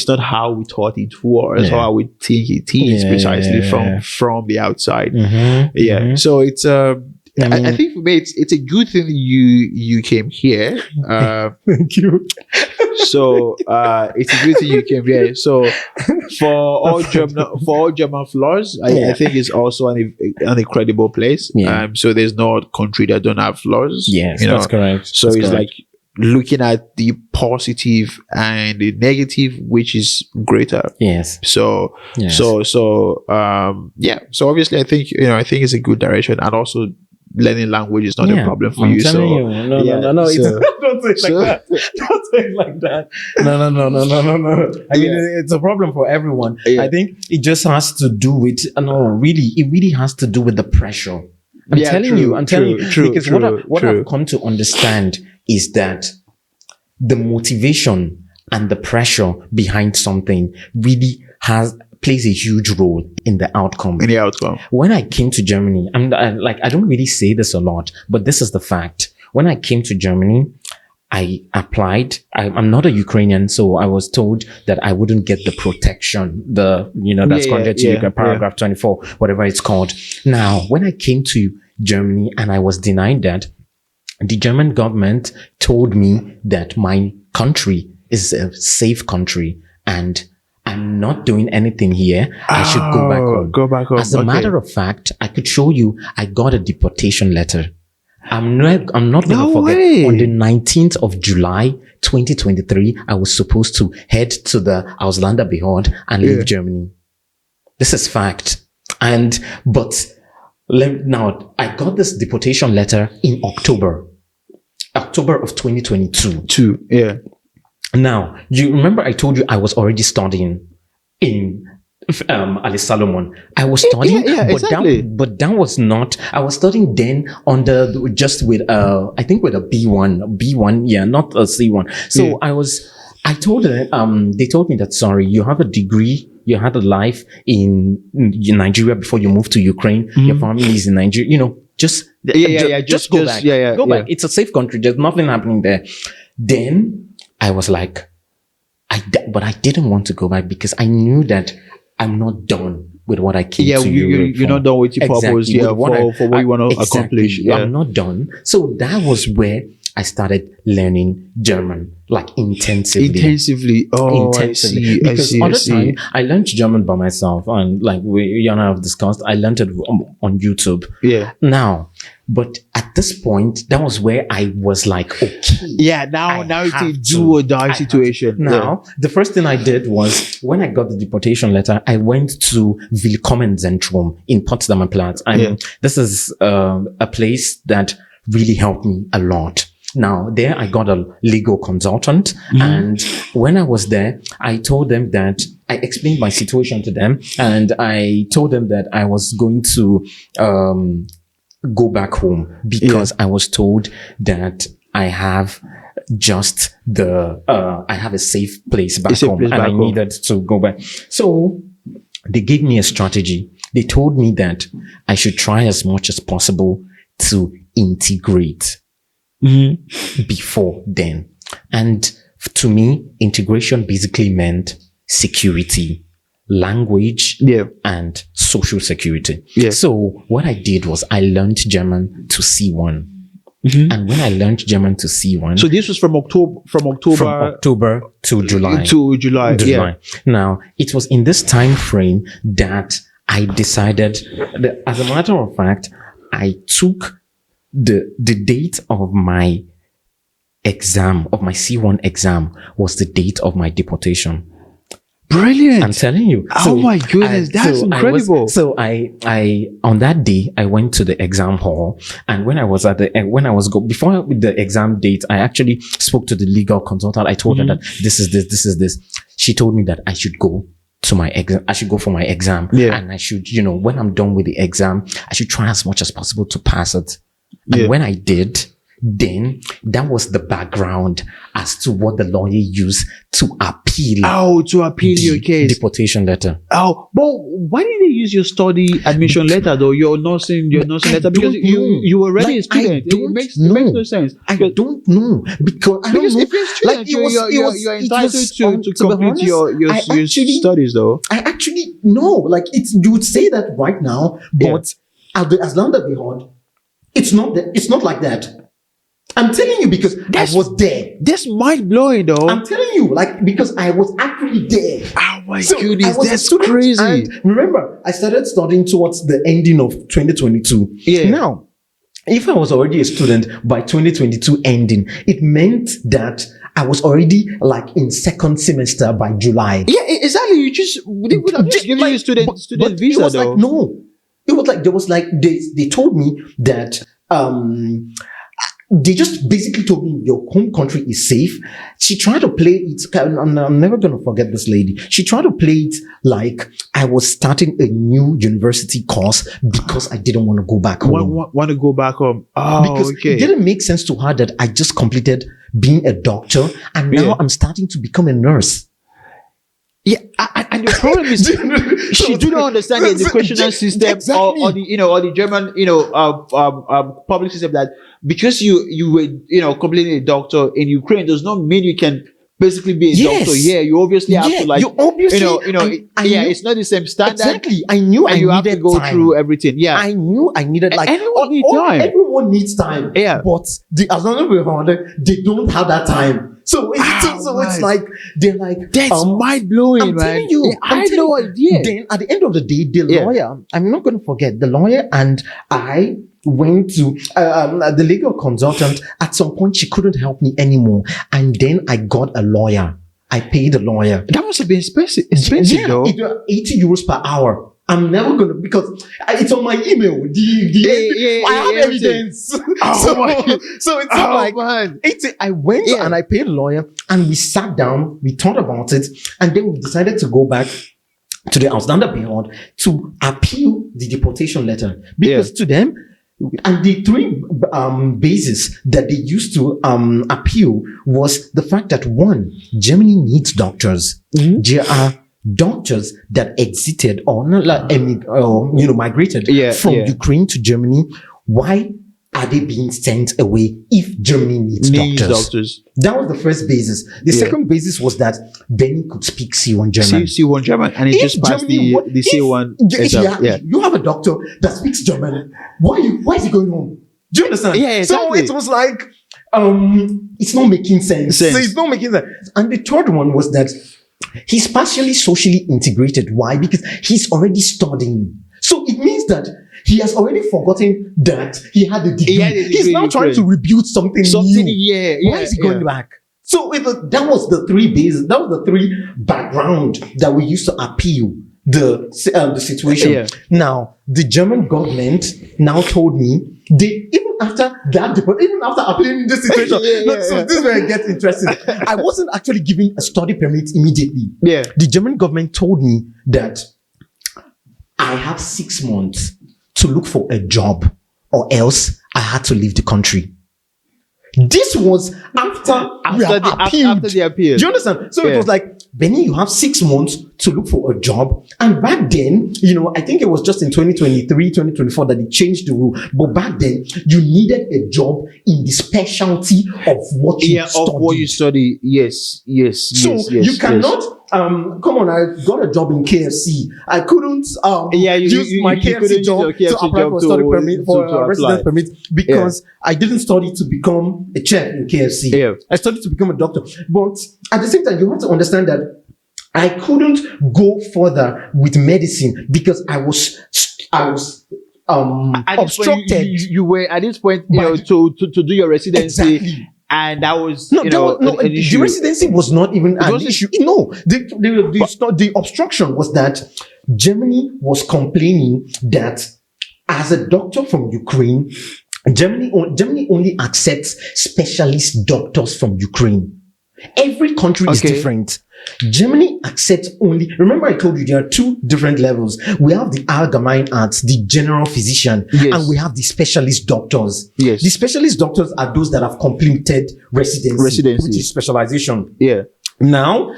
not how we thought it was, or how we think it is precisely from the outside. So it's I think for me it's a good thing you came here. Thank you. So it's a good thing you came here. So for all German flaws, I think it's also an incredible place. So there's no country that don't have flaws. Yes, that's correct. So that's it's correct. like looking at the positive and the negative, which is greater. Yes. So obviously I think it's a good direction, and also learning language is not a problem for you. So No. Don't say it like that. Don't say it like that. No. I mean, it's a problem for everyone. I think it just has to do with it really has to do with the pressure. I'm telling you, because what I've come to understand is that the motivation and the pressure behind something really plays a huge role in the outcome. When I came to Germany, I don't really say this a lot, but this is the fact. When I came to Germany, I applied. I'm not a Ukrainian, so I was told that I wouldn't get the protection, that's contrary to paragraph 24, whatever it's called. Now, when I came to Germany and I was denied that, the German government told me that my country is a safe country and I'm not doing anything here. I should go back home. As a matter of fact, I could show you, I got a deportation letter. I'm not going to forget. On the 19th of July, 2023, I was supposed to head to the Ausländerbehörde and leave Germany. This is fact. Now, I got this deportation letter in October of 2022. Now, you remember I told you I was already studying in Ali Salomon. I was studying, but that was not. I was studying then with a B1, not a C1. So I told them, they told me that, sorry, you have a degree, you had a life in Nigeria before you moved to Ukraine. Your family is in Nigeria, just go back. Go back. It's a safe country. There's nothing happening there. Then I was like, but I didn't want to go back because I knew that I'm not done with what I came to Europe for. You're not done with your purpose, for what you want to accomplish. I'm not done. So that was where I started learning German, like intensively. I see. Because other time I learned German by myself, and like we and I have discussed, I learned it on YouTube. Yeah. Now, but at this point, that was where I was like, okay. Yeah. Now it's a do or die situation. Now, the first thing I did was when I got the deportation letter, I went to Willkommen Zentrum in Potsdamer Platz. This is a place that really helped me a lot. Now, there I got a legal consultant, and when I was there, I told them that I explained my situation to them, and I told them that I was going to go back home because I was told that I have just I have a safe place back home, and I needed to go back. So they gave me a strategy. They told me that I should try as much as possible to integrate before then. And to me, integration basically meant security, language, and social security. So what I did was I learned German to C1. And when I learned German to C1, so this was from October to July. Yeah. Now, it was in this time frame that I decided that, as a matter of fact, I took the date of my exam, of my C1 exam, was the date of my deportation. Brilliant. I'm telling you. Oh my goodness, that's incredible. I on that day, I went to the exam hall, and when I was before the exam date, I actually spoke to the legal consultant. I told her that this is this. She told me that I should go to my exam. I should go for my exam. And I should, when I'm done with the exam, I should try as much as possible to pass it. And when I did, then that was the background as to what the lawyer used to appeal. Oh, to appeal your case. Deportation letter. Oh, but why did they use your study admission letter though? Your nursing letter? Because you were already a student. It makes no sense. I don't know. Because if you're a student, you're entitled to complete your studies though. I actually know. Like you would say that right now, but as long as behold, it's not like that. I'm telling you because I was there. That's mind blowing though. I'm telling you, because I was actually there. Oh my goodness, that's crazy. And remember, I started studying towards the ending of 2022. Yeah. Now, if I was already a student by 2022 ending, it meant that I was already in second semester by July. Yeah, exactly. They would have just given you a student visa. It was though. No. It was they told me that they just basically told me your home country is safe. She tried to play it. I'm never going to forget this lady. She tried to play it like I was starting a new university course because I didn't want to go back home. Want to go back home? Oh, because it didn't make sense to her that I just completed being a doctor and now I'm starting to become a nurse. Yeah, and the problem is she do not understand the educational system or the German public system, that because you were completely a doctor in Ukraine does not mean you can basically be a doctor here. You obviously have to it's not the same standard. Exactly. I knew and you have to go through everything. Yeah. I knew I needed everyone needs time. Everyone needs time. Yeah. But as long as we're on they don't have that time. So it's like they're like that's mind blowing. I'm telling you, I had no idea. Then at the end of the day, the lawyer, I'm not going to forget, the lawyer and I went to the legal consultant. At some point, she couldn't help me anymore, and then I got a lawyer. I paid a lawyer. That must have been expensive though. 80 euros per hour. I'm never gonna, because it's on my email. I have evidence. So it's man. I went and I paid a lawyer and we sat down, we thought about it, and then we decided to go back to the outstanding period to appeal the deportation letter. Because to them, and the three bases that they used to appeal was the fact that, one, Germany needs doctors. There are doctors that exited or migrated from Ukraine to Germany. Why are they being sent away if Germany needs doctors? That was the first basis. The second basis was that Benny could speak C1 German. C1 German, and he just passed the C1 exam. You have a doctor that speaks German. Why is he going home? Do you understand? Yeah, exactly. So it was like, it's not making sense. So it's not making sense. And the third one was that he's partially socially integrated. Why? Because he's already studying. So it means that he has already forgotten that he had a degree. He's now trying to rebuild something new. Why is he going back? So that was the three background that we used to appeal the situation. Yeah. Now, the German government now told me even after appealing this situation, so this is where it gets interesting. I wasn't actually given a study permit immediately. Yeah. The German government told me that I have 6 months to look for a job, or else I had to leave the country. This was after the appeal. Do you understand? So it was like, Benny, you have 6 months to look for a job. And back then, I think it was just in 2023, 2024 that they changed the rule. But back then, you needed a job in the specialty of what you studied. Of what you study. Yes. You cannot... come on, I got a job in KFC. I couldn't use my KFC job to apply for a study permit, for a residence permit, because I didn't study to become a chef in KFC. Yeah. I studied to become a doctor. But at the same time, you have to understand that I couldn't go further with medicine because I was obstructed. You were at this point, to do your residency. Exactly. And that was an issue. The residency was not even an issue. No, the obstruction was that Germany was complaining that as a doctor from Ukraine, Germany only accepts specialist doctors from Ukraine. Every country is different. Germany accepts only, remember I told you there are 2 different levels. We have the Allgemein Arzt, the general physician, and we have the specialist doctors. Yes. The specialist doctors are those that have completed residency. Which is specialization. Yeah. Now,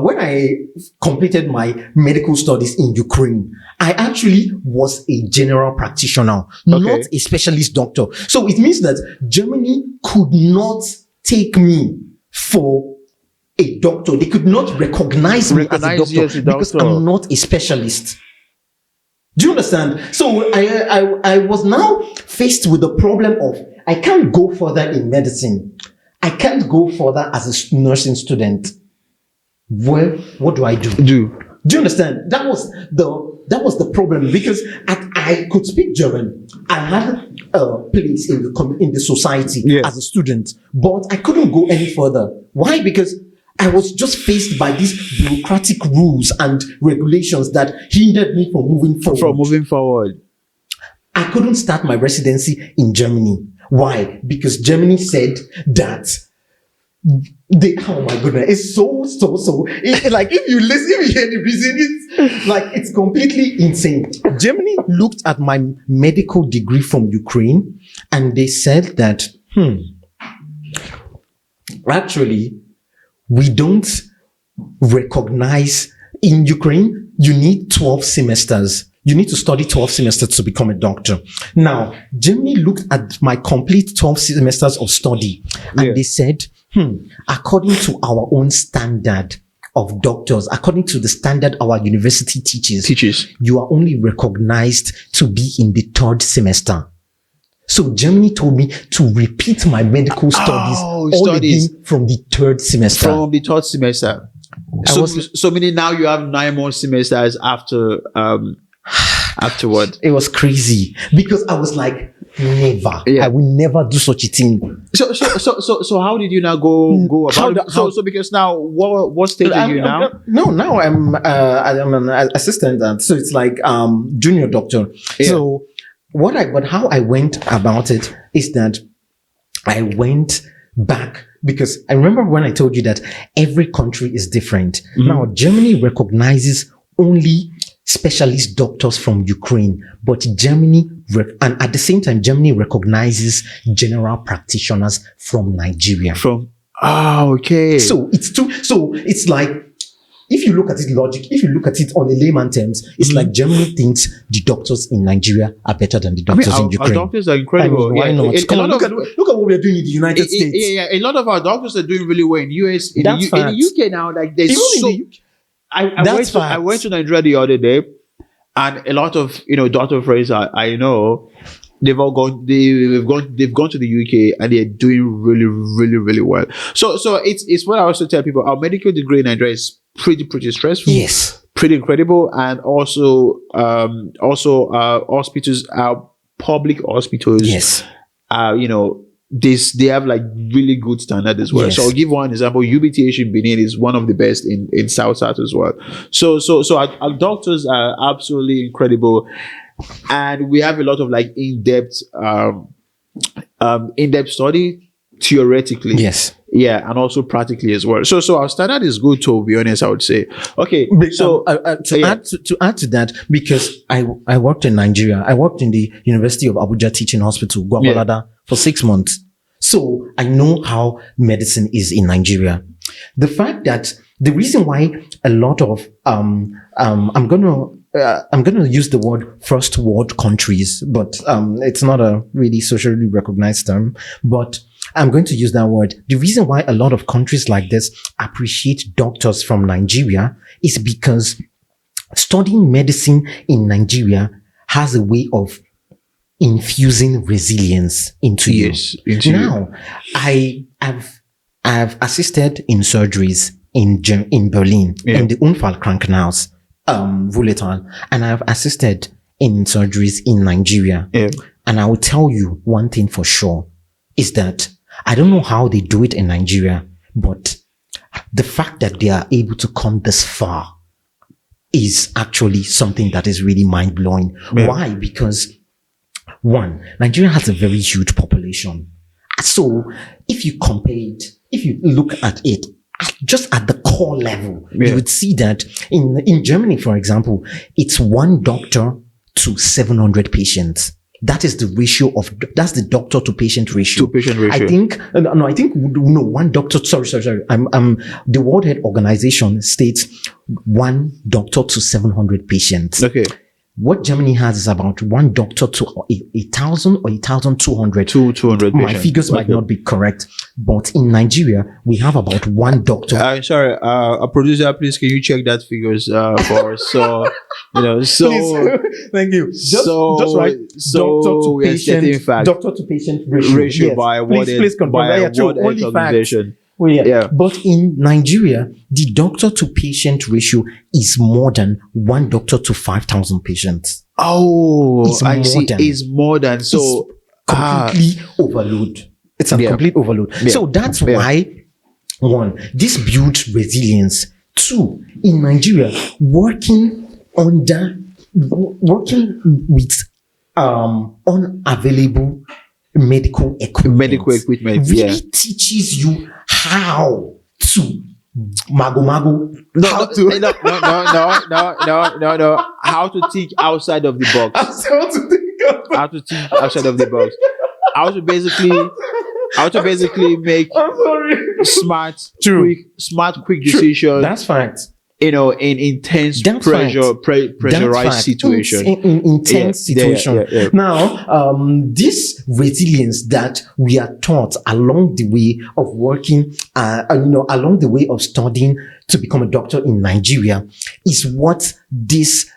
when I completed my medical studies in Ukraine, I actually was a general practitioner, not a specialist doctor. So it means that Germany could not take me for a doctor. They could not recognize me as a doctor because I'm not a specialist. Do you understand? So I was now faced with the problem of I can't go further in medicine. I can't go further as a nursing student. Well, what do I do? Do you understand? That was the problem, because I could speak German. I had a place in the society as a student, but I couldn't go any further. Why? Because I was just faced by these bureaucratic rules and regulations that hindered me from moving forward. I couldn't start my residency in Germany. Why? Because Germany said that oh my goodness, it's so. Like if you hear the reason, it's like it's completely insane. Germany looked at my medical degree from Ukraine and they said that, actually, we don't recognize in Ukraine, you need 12 semesters. You need to study 12 semesters to become a doctor. Now, Germany looked at my complete 12 semesters of study and they said, according to our own standard of doctors, according to the standard our university teaches, you are only recognized to be in the 3rd semester. So Germany told me to repeat my medical studies again from the 3rd semester. From the 3rd semester. So meaning now you have 9 more semesters afterward. It was crazy because I was like, never. I will never do such a thing. So how did you now go about it? So because now what stage are you now? Now I'm an assistant, so it's like junior doctor. Yeah. So how I went about it is that I went back, because I remember when I told you that every country is different. Now Germany recognizes only specialist doctors from Ukraine, but Germany and at the same time Germany recognizes general practitioners from Nigeria. So it's like, if you look at it on a layman terms, it's like Germany thinks the doctors in Nigeria are better than the doctors in Ukraine. Our doctors are incredible. Why not? Look at what we're doing in the United States. A lot of our doctors are doing really well in the US. In the UK now, like there's I went to Nigeria the other day, and a lot of doctor friends I know, they've gone to the UK and they're doing really, really, really well. So it's what I also tell people. Our medical degree in Nigeria is pretty stressful. Yes. Pretty incredible. And also hospitals, public hospitals. Yes. They have like really good standard as well. Yes. So I'll give one example. UBTH in Benin is one of the best in South as well. So our doctors are absolutely incredible, and we have a lot of like in-depth study theoretically. Yes. Yeah, and also practically as well. So our standard is good, to be honest, I would say. Okay, so to add to that, because I worked in Nigeria. I worked in the University of Abuja Teaching Hospital, Gwagwalada, for 6 months. So I know how medicine is in Nigeria. The fact that the reason why a lot of I'm gonna use the word first world countries, but it's not a really socially recognized term, but I'm going to use that word. The reason why a lot of countries like this appreciate doctors from Nigeria is because studying medicine in Nigeria has a way of infusing resilience into you. Now, I have assisted in surgeries in Berlin, in the Unfallkrankenhaus, Wuppertal, and I have assisted in surgeries in Nigeria. And I will tell you one thing for sure, is that I don't know how they do it in Nigeria, but the fact that they are able to come this far is actually something that is really mind-blowing. Why? Because one, Nigeria has a very huge population. So if you compare it, if you look at it just at the core level, you would see that in Germany, for example, it's 1 doctor to 700 patients. That is the ratio that's the doctor to patient ratio. I think, no, 1 doctor, sorry. The World Health Organization states 1 doctor to 700 patients. Okay. What Germany has is about 1 doctor to 1,000 or 1,200. 200 My patients. figures might not be correct, but in Nigeria, we have about 1 doctor. Sorry, a producer, please can you check that figures for us? So, Please. Thank you. Just right. Doctor to patient ratio. Yes. By please confirm. By World Health Organization. But in Nigeria, the doctor to patient ratio is more than 1 doctor to 5,000 patients. I see. It's more than so completely overload. It's a complete overload. So that's why 1, this builds resilience. 2, in Nigeria, working with unavailable medical equipment really teaches you how to mago. No. How to think outside of the box. How to think outside of the box. How to basically make smart, quick decisions. That's fact. In intense pressurized situations. In intense situation. Now, this resilience that we are taught along the way of working, along the way of studying to become a doctor in Nigeria is what this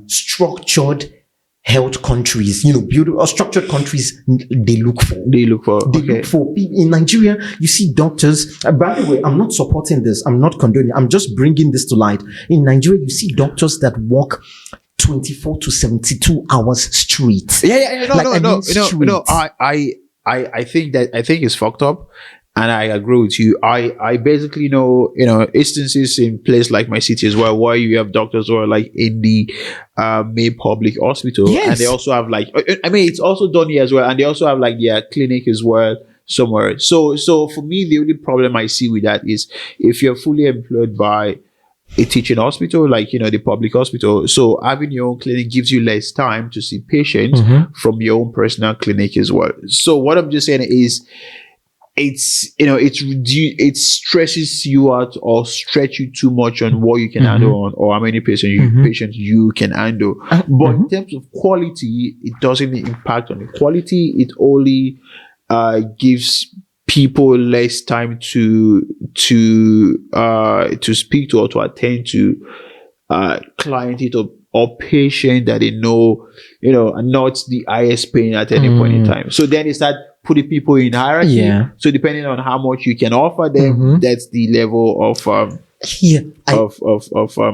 structured health countries, structured countries, they look for. In Nigeria, you see doctors. By the way, I'm not supporting this. I'm not condoning. I'm just bringing this to light. In Nigeria, you see doctors that work 24 to 72 hours straight. No. I think it's fucked up. And I agree with you. I basically know instances in place like my city as well, where you have doctors who are like in the main public hospital, and they also have it's also done here as well, and they also have like their clinic as well somewhere. So for me, the only problem I see with that is if you're fully employed by a teaching hospital, like the public hospital, so having your own clinic gives you less time to see patients from your own personal clinic as well. So what I'm just saying is, it stresses you out or stretch you too much on what you can handle on, or how many patients you can handle. But in terms of quality, it doesn't impact on the quality. It only gives people less time to speak to or to attend to client or patient that they know, are not the highest paying at any point in time. So then they start putting people in hierarchy. Yeah. So depending on how much you can offer them, that's the level of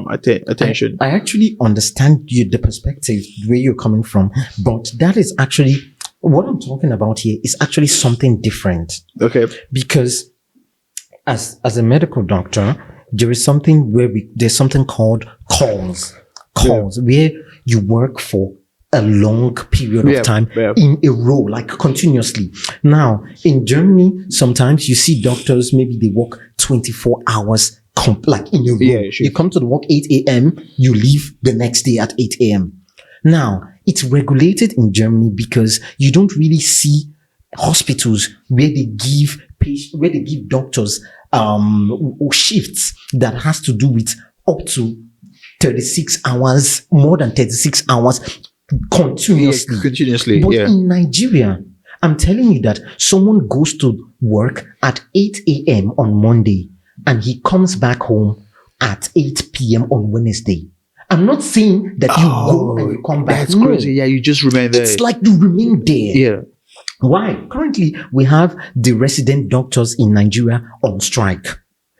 attention. I actually understand the perspective where you're coming from, but that is actually what I'm talking about here is actually something different. Okay. Because as a medical doctor, there is something there's something called calls where you work for a long period of time in a row, like continuously. Now, in Germany, sometimes you see doctors, maybe they work 24 hours like in a row. Yeah, sure. You come to the work 8 a.m., you leave the next day at 8 a.m. Now, it's regulated in Germany because you don't really see hospitals where they give doctors shifts that has to do with up to 36 hours, more than 36 hours continuously. But in Nigeria, I'm telling you that someone goes to work at 8 a.m. on Monday and he comes back home at 8 p.m. on Wednesday. I'm not saying that you go and you come back. That's crazy. Yeah, you just remain there. It's like you remain there. Yeah. Why? Currently, we have the resident doctors in Nigeria on strike.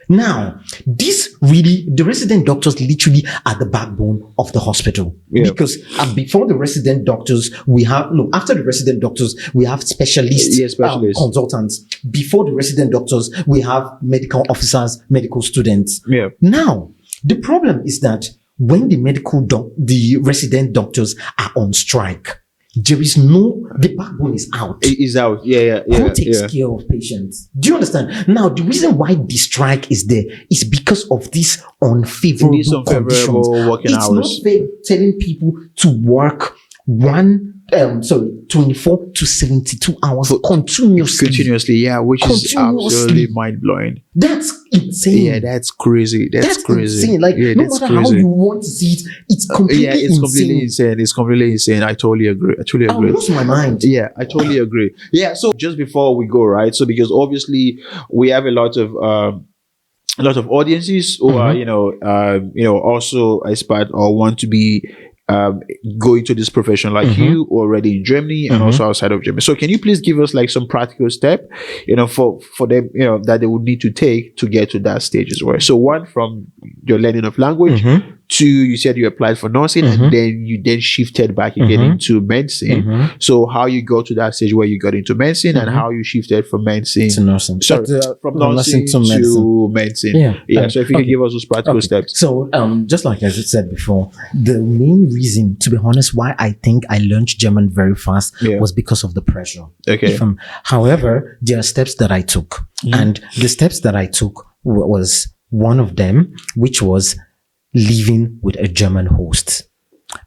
Now, the resident doctors literally are the backbone of the hospital. Yeah. Because before the resident doctors, after the resident doctors, we have specialists. Consultants. Before the resident doctors, we have medical officers, medical students. Yeah. Now, the problem is that when the resident doctors are on strike, the backbone is out. It is out. Yeah. Who takes care of patients? Do you understand? Now, the reason why the strike is there is because of these unfavorable conditions. Working hours. It's not fair telling people to work 24 to 72 hours continuously. Yeah, which is absolutely mind-blowing. That's insane. Yeah, that's crazy. That's crazy. Insane. Like, no matter how you want to see it, it's completely insane. It's completely insane. I totally agree. I lost my mind. Yeah, I totally agree. Yeah, so just before we go, right? So because obviously we have a lot of audiences who are, also aspire or want to be going to this profession like you already in Germany and also outside of Germany. So can you please give us like some practical step, for them, that they would need to take to get to that stage as well? So one, from your learning of language, two, you said you applied for nursing and then you shifted back again into medicine. So how you go to that stage where you got into medicine and how you shifted from medicine to nursing. Sorry, from nursing to medicine. Yeah. So if you can give us those practical steps. So just like I said before, the main reason, to be honest, why I think I learned German very fast was because of the pressure. Okay. However, there are steps that I took, and the steps that I took was one of them, which was living with a German host.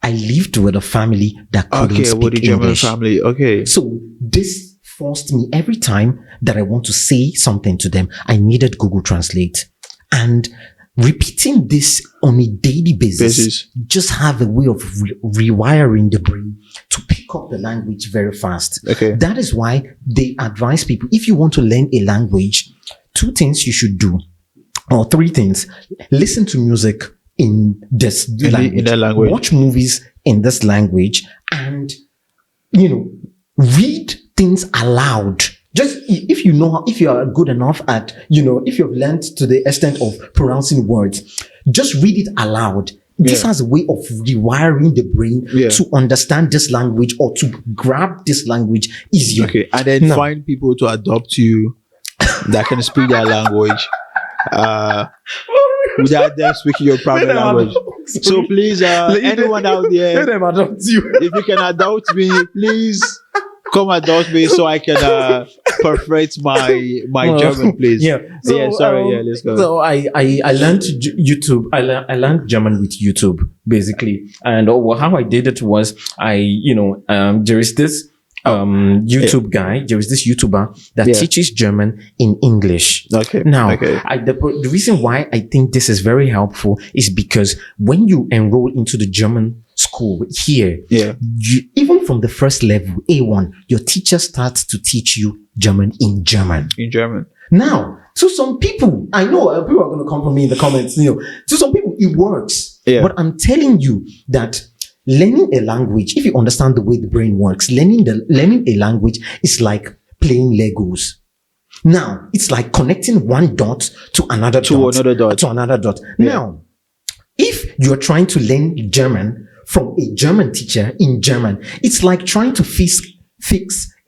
I lived with a family that couldn't speak with a German English. Family. Okay. So this forced me, every time that I want to say something to them, I needed Google Translate. And repeating this on a daily basis just have a way of rewiring the brain to pick up the language very fast. Okay. That is why they advise people, if you want to learn a language, 2 things you should do, or 3 things. Listen to music in this language. In that language. Watch movies in this language, and read things aloud. Just if you are good enough at, if you've learned to the extent of pronouncing words, just read it aloud. This has a way of rewiring the brain to understand this language or to grab this language easier. Okay, and then find people to adopt you that can speak that language. Without them speaking your private language. So please, anyone out there, if you can adopt me, please come adopt me so I can perfect my German, please. Let's go. So I learned YouTube. I learned German with YouTube, basically. And how I did it was there is this YouTube guy, there is this YouTuber that teaches German in English. Okay. Now, the reason why I think this is very helpful is because when you enroll into the German school here, even from the first level, A1, your teacher starts to teach you German in German. Now, to some people, I know people are going to come for me in the comments, to some people, it works. Yeah. But I'm telling you that learning a language, if you understand the way the brain works, learning a language is like playing Legos. Now, it's like connecting one dot to another dot. Yeah. Now, if you're trying to learn German from a German teacher in German, it's like trying to fix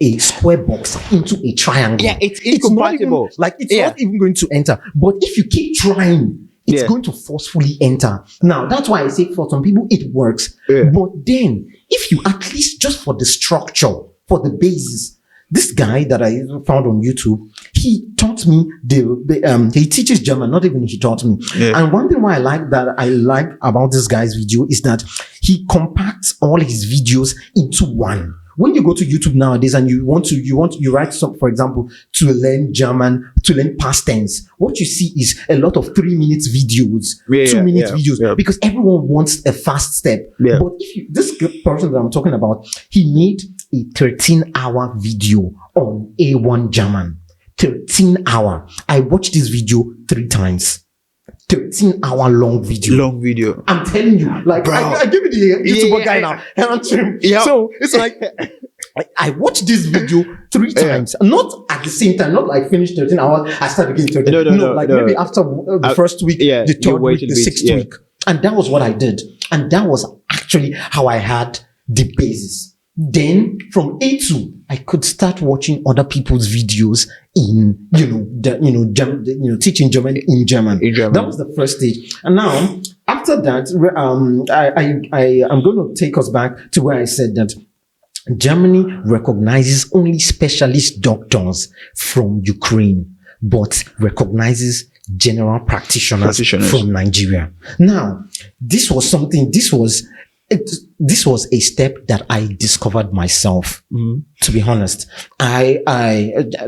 a square box into a triangle. Yeah, it's incompatible. It's not even going to enter. But if you keep trying, it's going to forcefully enter. Now, that's why I say for some people it works. Yeah. But then, if you at least just for the structure, for the basis, this guy that I found on YouTube, he taught me he teaches German, not even he taught me. Yeah. And one thing I like about this guy's video is that he compacts all his videos into one. When you go to YouTube nowadays and you write some, for example, to learn German, to learn past tense, what you see is a lot of 3 minutes videos, 2 minutes videos, because everyone wants a fast step. Yeah. But this person that I'm talking about, he made a 13-hour video on A1 German. 13-hour. I watched this video 3 times. 13-hour long video. I'm telling you, like, I give it the YouTuber guy now. Yeah. So it's like, I watched this video 3 times, not at the same time, not like finish 13 hours, I started again 13. No, maybe after the first week, the third week, the 6th week. And that was what I did. And that was actually how I had the basis. Then from A2, I could start watching other people's videos in, teaching German in German. That was the first stage. And now, after that, I'm going to take us back to where I said that Germany recognizes only specialist doctors from Ukraine, but recognizes general practitioners from Nigeria. Now, this was a step that I discovered myself. To be honest, I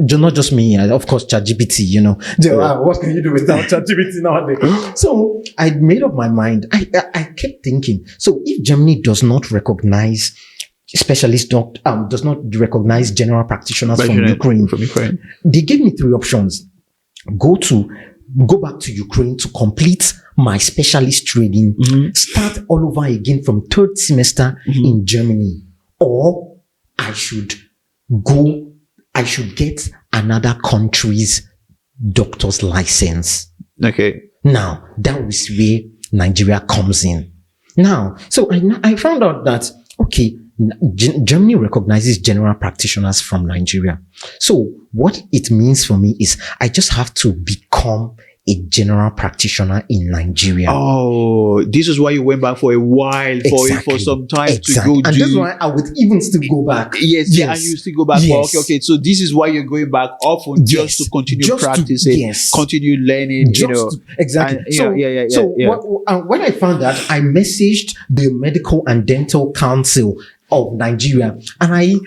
do not just me. Of course, ChatGPT. What can you do without ChatGPT nowadays? So I made up my mind. I kept thinking. So if Germany does not recognize does not recognize general practitioners from Ukraine, they gave me 3 options: go back to Ukraine to complete my specialist training, start all over again from 3rd semester in Germany, or I should get another country's doctor's license. Okay. Now, that was where Nigeria comes in. Now, so I found out that, okay, Germany recognizes general practitioners from Nigeria. So what it means for me is I just have to become a general practitioner in Nigeria. Oh, this is why you went back for a while, for some time to go. And that's why I would even still go back. Yes. And you still go back. Yes. Okay. So this is why you're going back often, just to continue practicing, continue learning. Exactly. And, when I found that, I messaged the Medical and Dental Council of Nigeria, and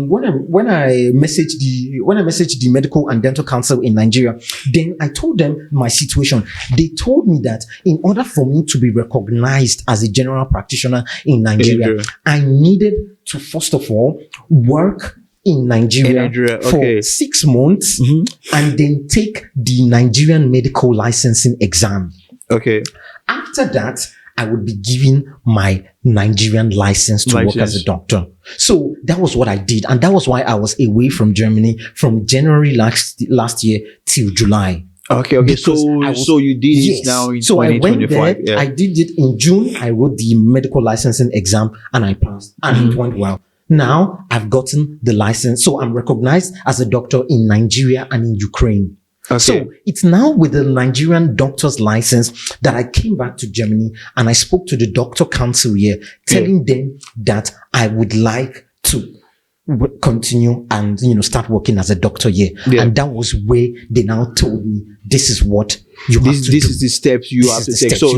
when I messaged the Medical and Dental Council in Nigeria, then I told them my situation. They told me that in order for me to be recognized as a general practitioner in Nigeria, I needed to first of all work in Nigeria for 6 months and then take the Nigerian medical licensing exam. Okay. After that, I would be given my Nigerian license to work as a doctor. So that was what I did. And that was why I was away from Germany from January last year till July. Okay. So you did it now in 2025. So I went there, I did it in June. I wrote the medical licensing exam and I passed and it went well. Now I've gotten the license. So I'm recognized as a doctor in Nigeria and in Ukraine. Okay. So it's now with the Nigerian doctor's license that I came back to Germany and I spoke to the doctor council here, telling them that I would like to continue and, start working as a doctor here. Yeah. And that was where they now told me, this is what you have to do. This is the steps you have to take. So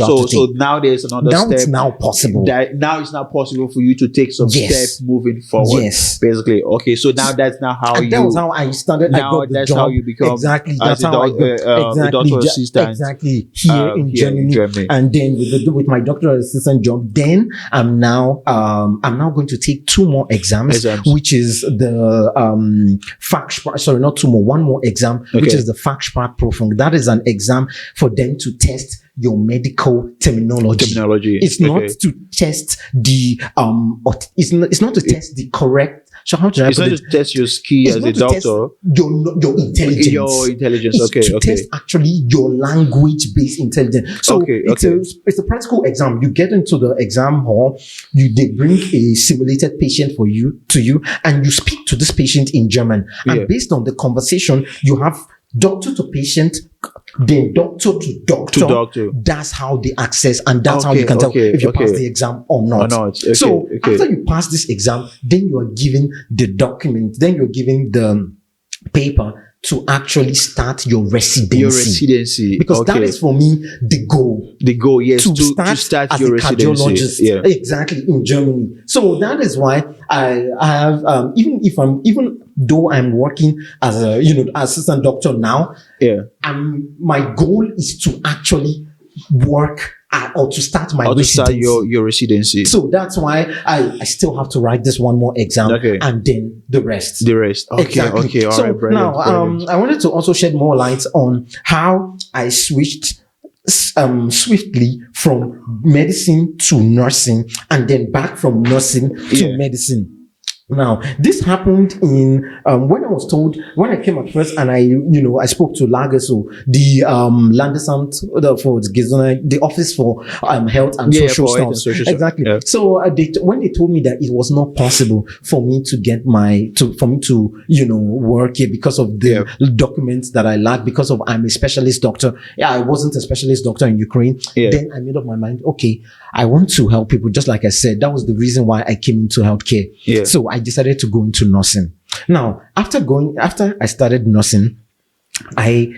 now there's another step. Now it's now possible. Now it's now possible for you to take some steps moving forward. Yes. Basically. Okay. So now that's now how that was how I started. Now I got that's the job. how you become exactly. That's how I got doctor assistant. Exactly. Here in Germany. And then with my doctoral assistant job, then I'm now going to take 2 more exams, which is the one more exam, which is the Fachsprachprüfung. That is an exam exam for them to test your medical terminology. It's not to test the it's not to test the correct. So how do I It's not to test your skill as a doctor. Your intelligence. Your intelligence. It's to test actually your language-based intelligence. So it's a practical exam. You get into the exam hall. They bring a simulated patient to you, and you speak to this patient in German. And based on the conversation, you have doctor to patient, then doctor to doctor. That's how they access, and that's how you can tell if you pass the exam or not. So after you pass this exam, then you are given the document, then you're given the paper to actually start your residency. Because that is for me the goal. Yes. To start as your a cardiologist. Exactly, in Germany. So that is why I have even though I'm working as a assistant doctor now, my goal is to actually work or to start my residency. Start your residency. So that's why I still have to write this one more exam and then the rest. Okay. All right, brilliant. Now, I wanted to also shed more light on how I switched swiftly from medicine to nursing, and then back from nursing to medicine. Now, this happened in when I came at first, and I spoke to Lagerso, the Landesamt for the Office for Health and Social Stuff. Exactly. Yeah. So when they told me that it was not possible for me to get for me to work here because of the documents that I lack, because of I'm a specialist doctor. I wasn't a specialist doctor in Ukraine. Then I made up my mind. Okay, I want to help people. Just like I said, that was the reason why I came into healthcare. So I decided to go into nursing. Now, after I started nursing, I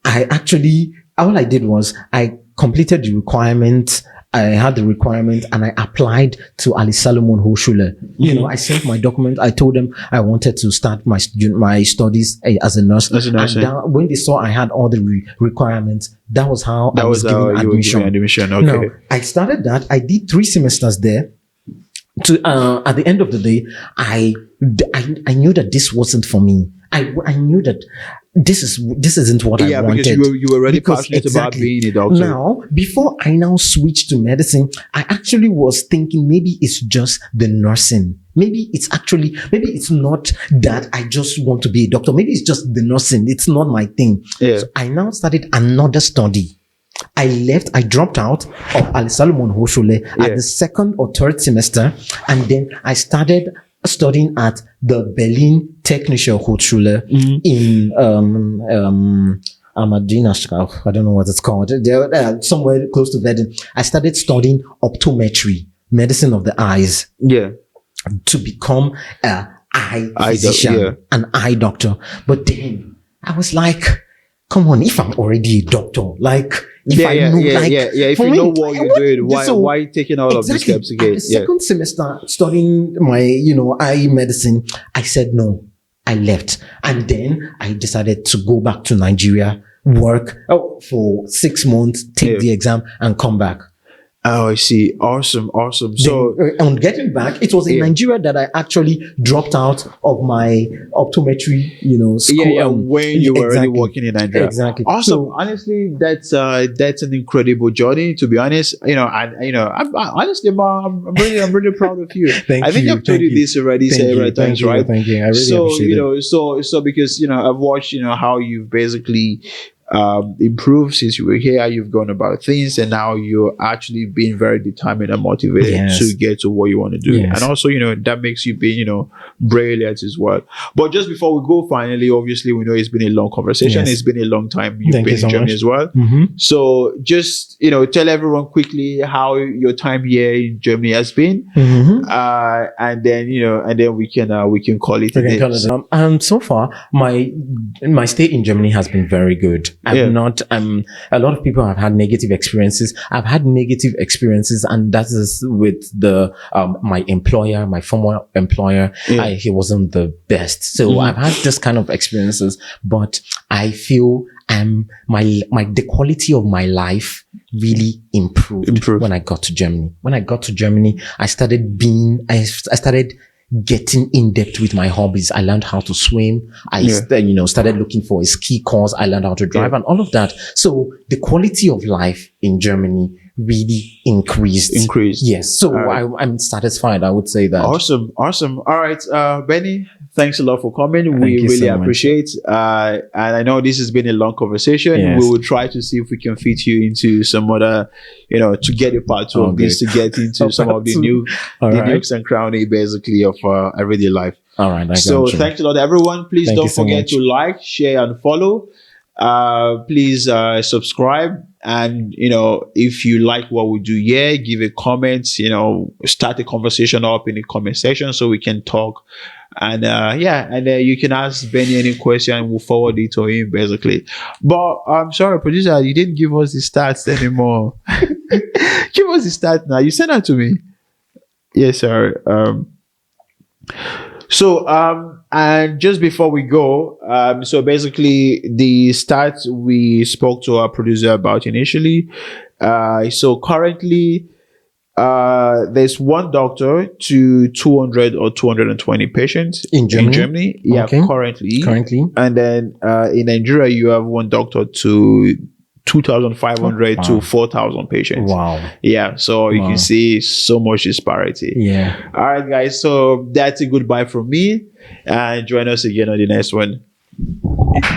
actually, all I did was I completed the requirement. I had the requirement and I applied to Ali Salomon Hochschule. I sent my document. I told them I wanted to start my studies as a nurse. And when they saw I had all the requirements, that was how I was given admission. Okay. Now, I started that. I did 3 semesters there. At the end of the day, I knew that this wasn't for me. I knew that this isn't what I wanted. Because you were already passionate about being a doctor. Now, before I now switched to medicine, I actually was thinking maybe it's just the nursing. Maybe it's not that I just want to be a doctor. Maybe it's just the nursing. It's not my thing. So I now started another study. I dropped out of Ali Salomon Hochschule at the 2nd or 3rd semester, and then I started studying at the Berlin Technische Hochschule in Amadina. I don't know what it's called. They're somewhere close to Berlin. I started studying optometry, medicine of the eyes. To become an eye physician, an eye doctor. But then I was like, come on, if I'm already a doctor, if you know what you're doing, why taking all of these steps again? The second semester studying my, eye medicine, I said no. I left. And then I decided to go back to Nigeria, work for 6 months, take the exam and come back. Oh, I see. Awesome. So on getting back, it was in Nigeria that I actually dropped out of my optometry, school. When you were already working in Nigeria. Exactly. Awesome. So, honestly, that's an incredible journey. To be honest, I'm really proud of you. Thank I think you. I've told you this already several times, right? Thank you. I really appreciate it. So because I've watched how you've basically improved since you were here. You've gone about things, and now you're actually being very determined and motivated to get to what you want to do. And also, that makes you be, brilliant as well. But just before we go, finally, obviously, we know it's been a long conversation. It's been a long time you've been in Germany as well. So just, tell everyone quickly how your time here in Germany has been. And then we can call it a day. So far, my stay in Germany has been very good. A lot of people have had negative experiences. I've had negative experiences, and that is with my employer, my former employer. He wasn't the best. So I've had this kind of experiences, but I feel the quality of my life really improved when I got to Germany. When I got to Germany, I started getting in depth with my hobbies. I learned how to swim. I started looking for a ski course. I learned how to drive and all of that. So the quality of life in Germany really increased. Yes. So I'm satisfied. I would say that. Awesome. All right, Benny, thanks a lot for coming. We really appreciate. And I know this has been a long conversation. Yes. We will try to see if we can fit you into some other, to get a part two of this, to get into some of the new, nooks and crannies, basically, of everyday life. All right. So thanks a lot, everyone. Please don't forget to like, share, and follow. Please subscribe. And, if you like what we do here, give a comment, start a conversation up in the comment section so we can talk. And, you can ask Benny any question and we'll forward it to him, basically. But I'm sorry, producer, you didn't give us the stats anymore. Give us the stats now. You sent that to me. Yes, sir. And just before we go, so basically the stats we spoke to our producer about initially. So currently, there's one doctor to 200 or 220 patients in Germany. Yeah, currently. And then in Nigeria, you have one doctor to 2,500 to 4,000 patients. Wow. Yeah. So you can see so much disparity. Yeah. All right, guys. So that's a goodbye from me. And join us again on the next one.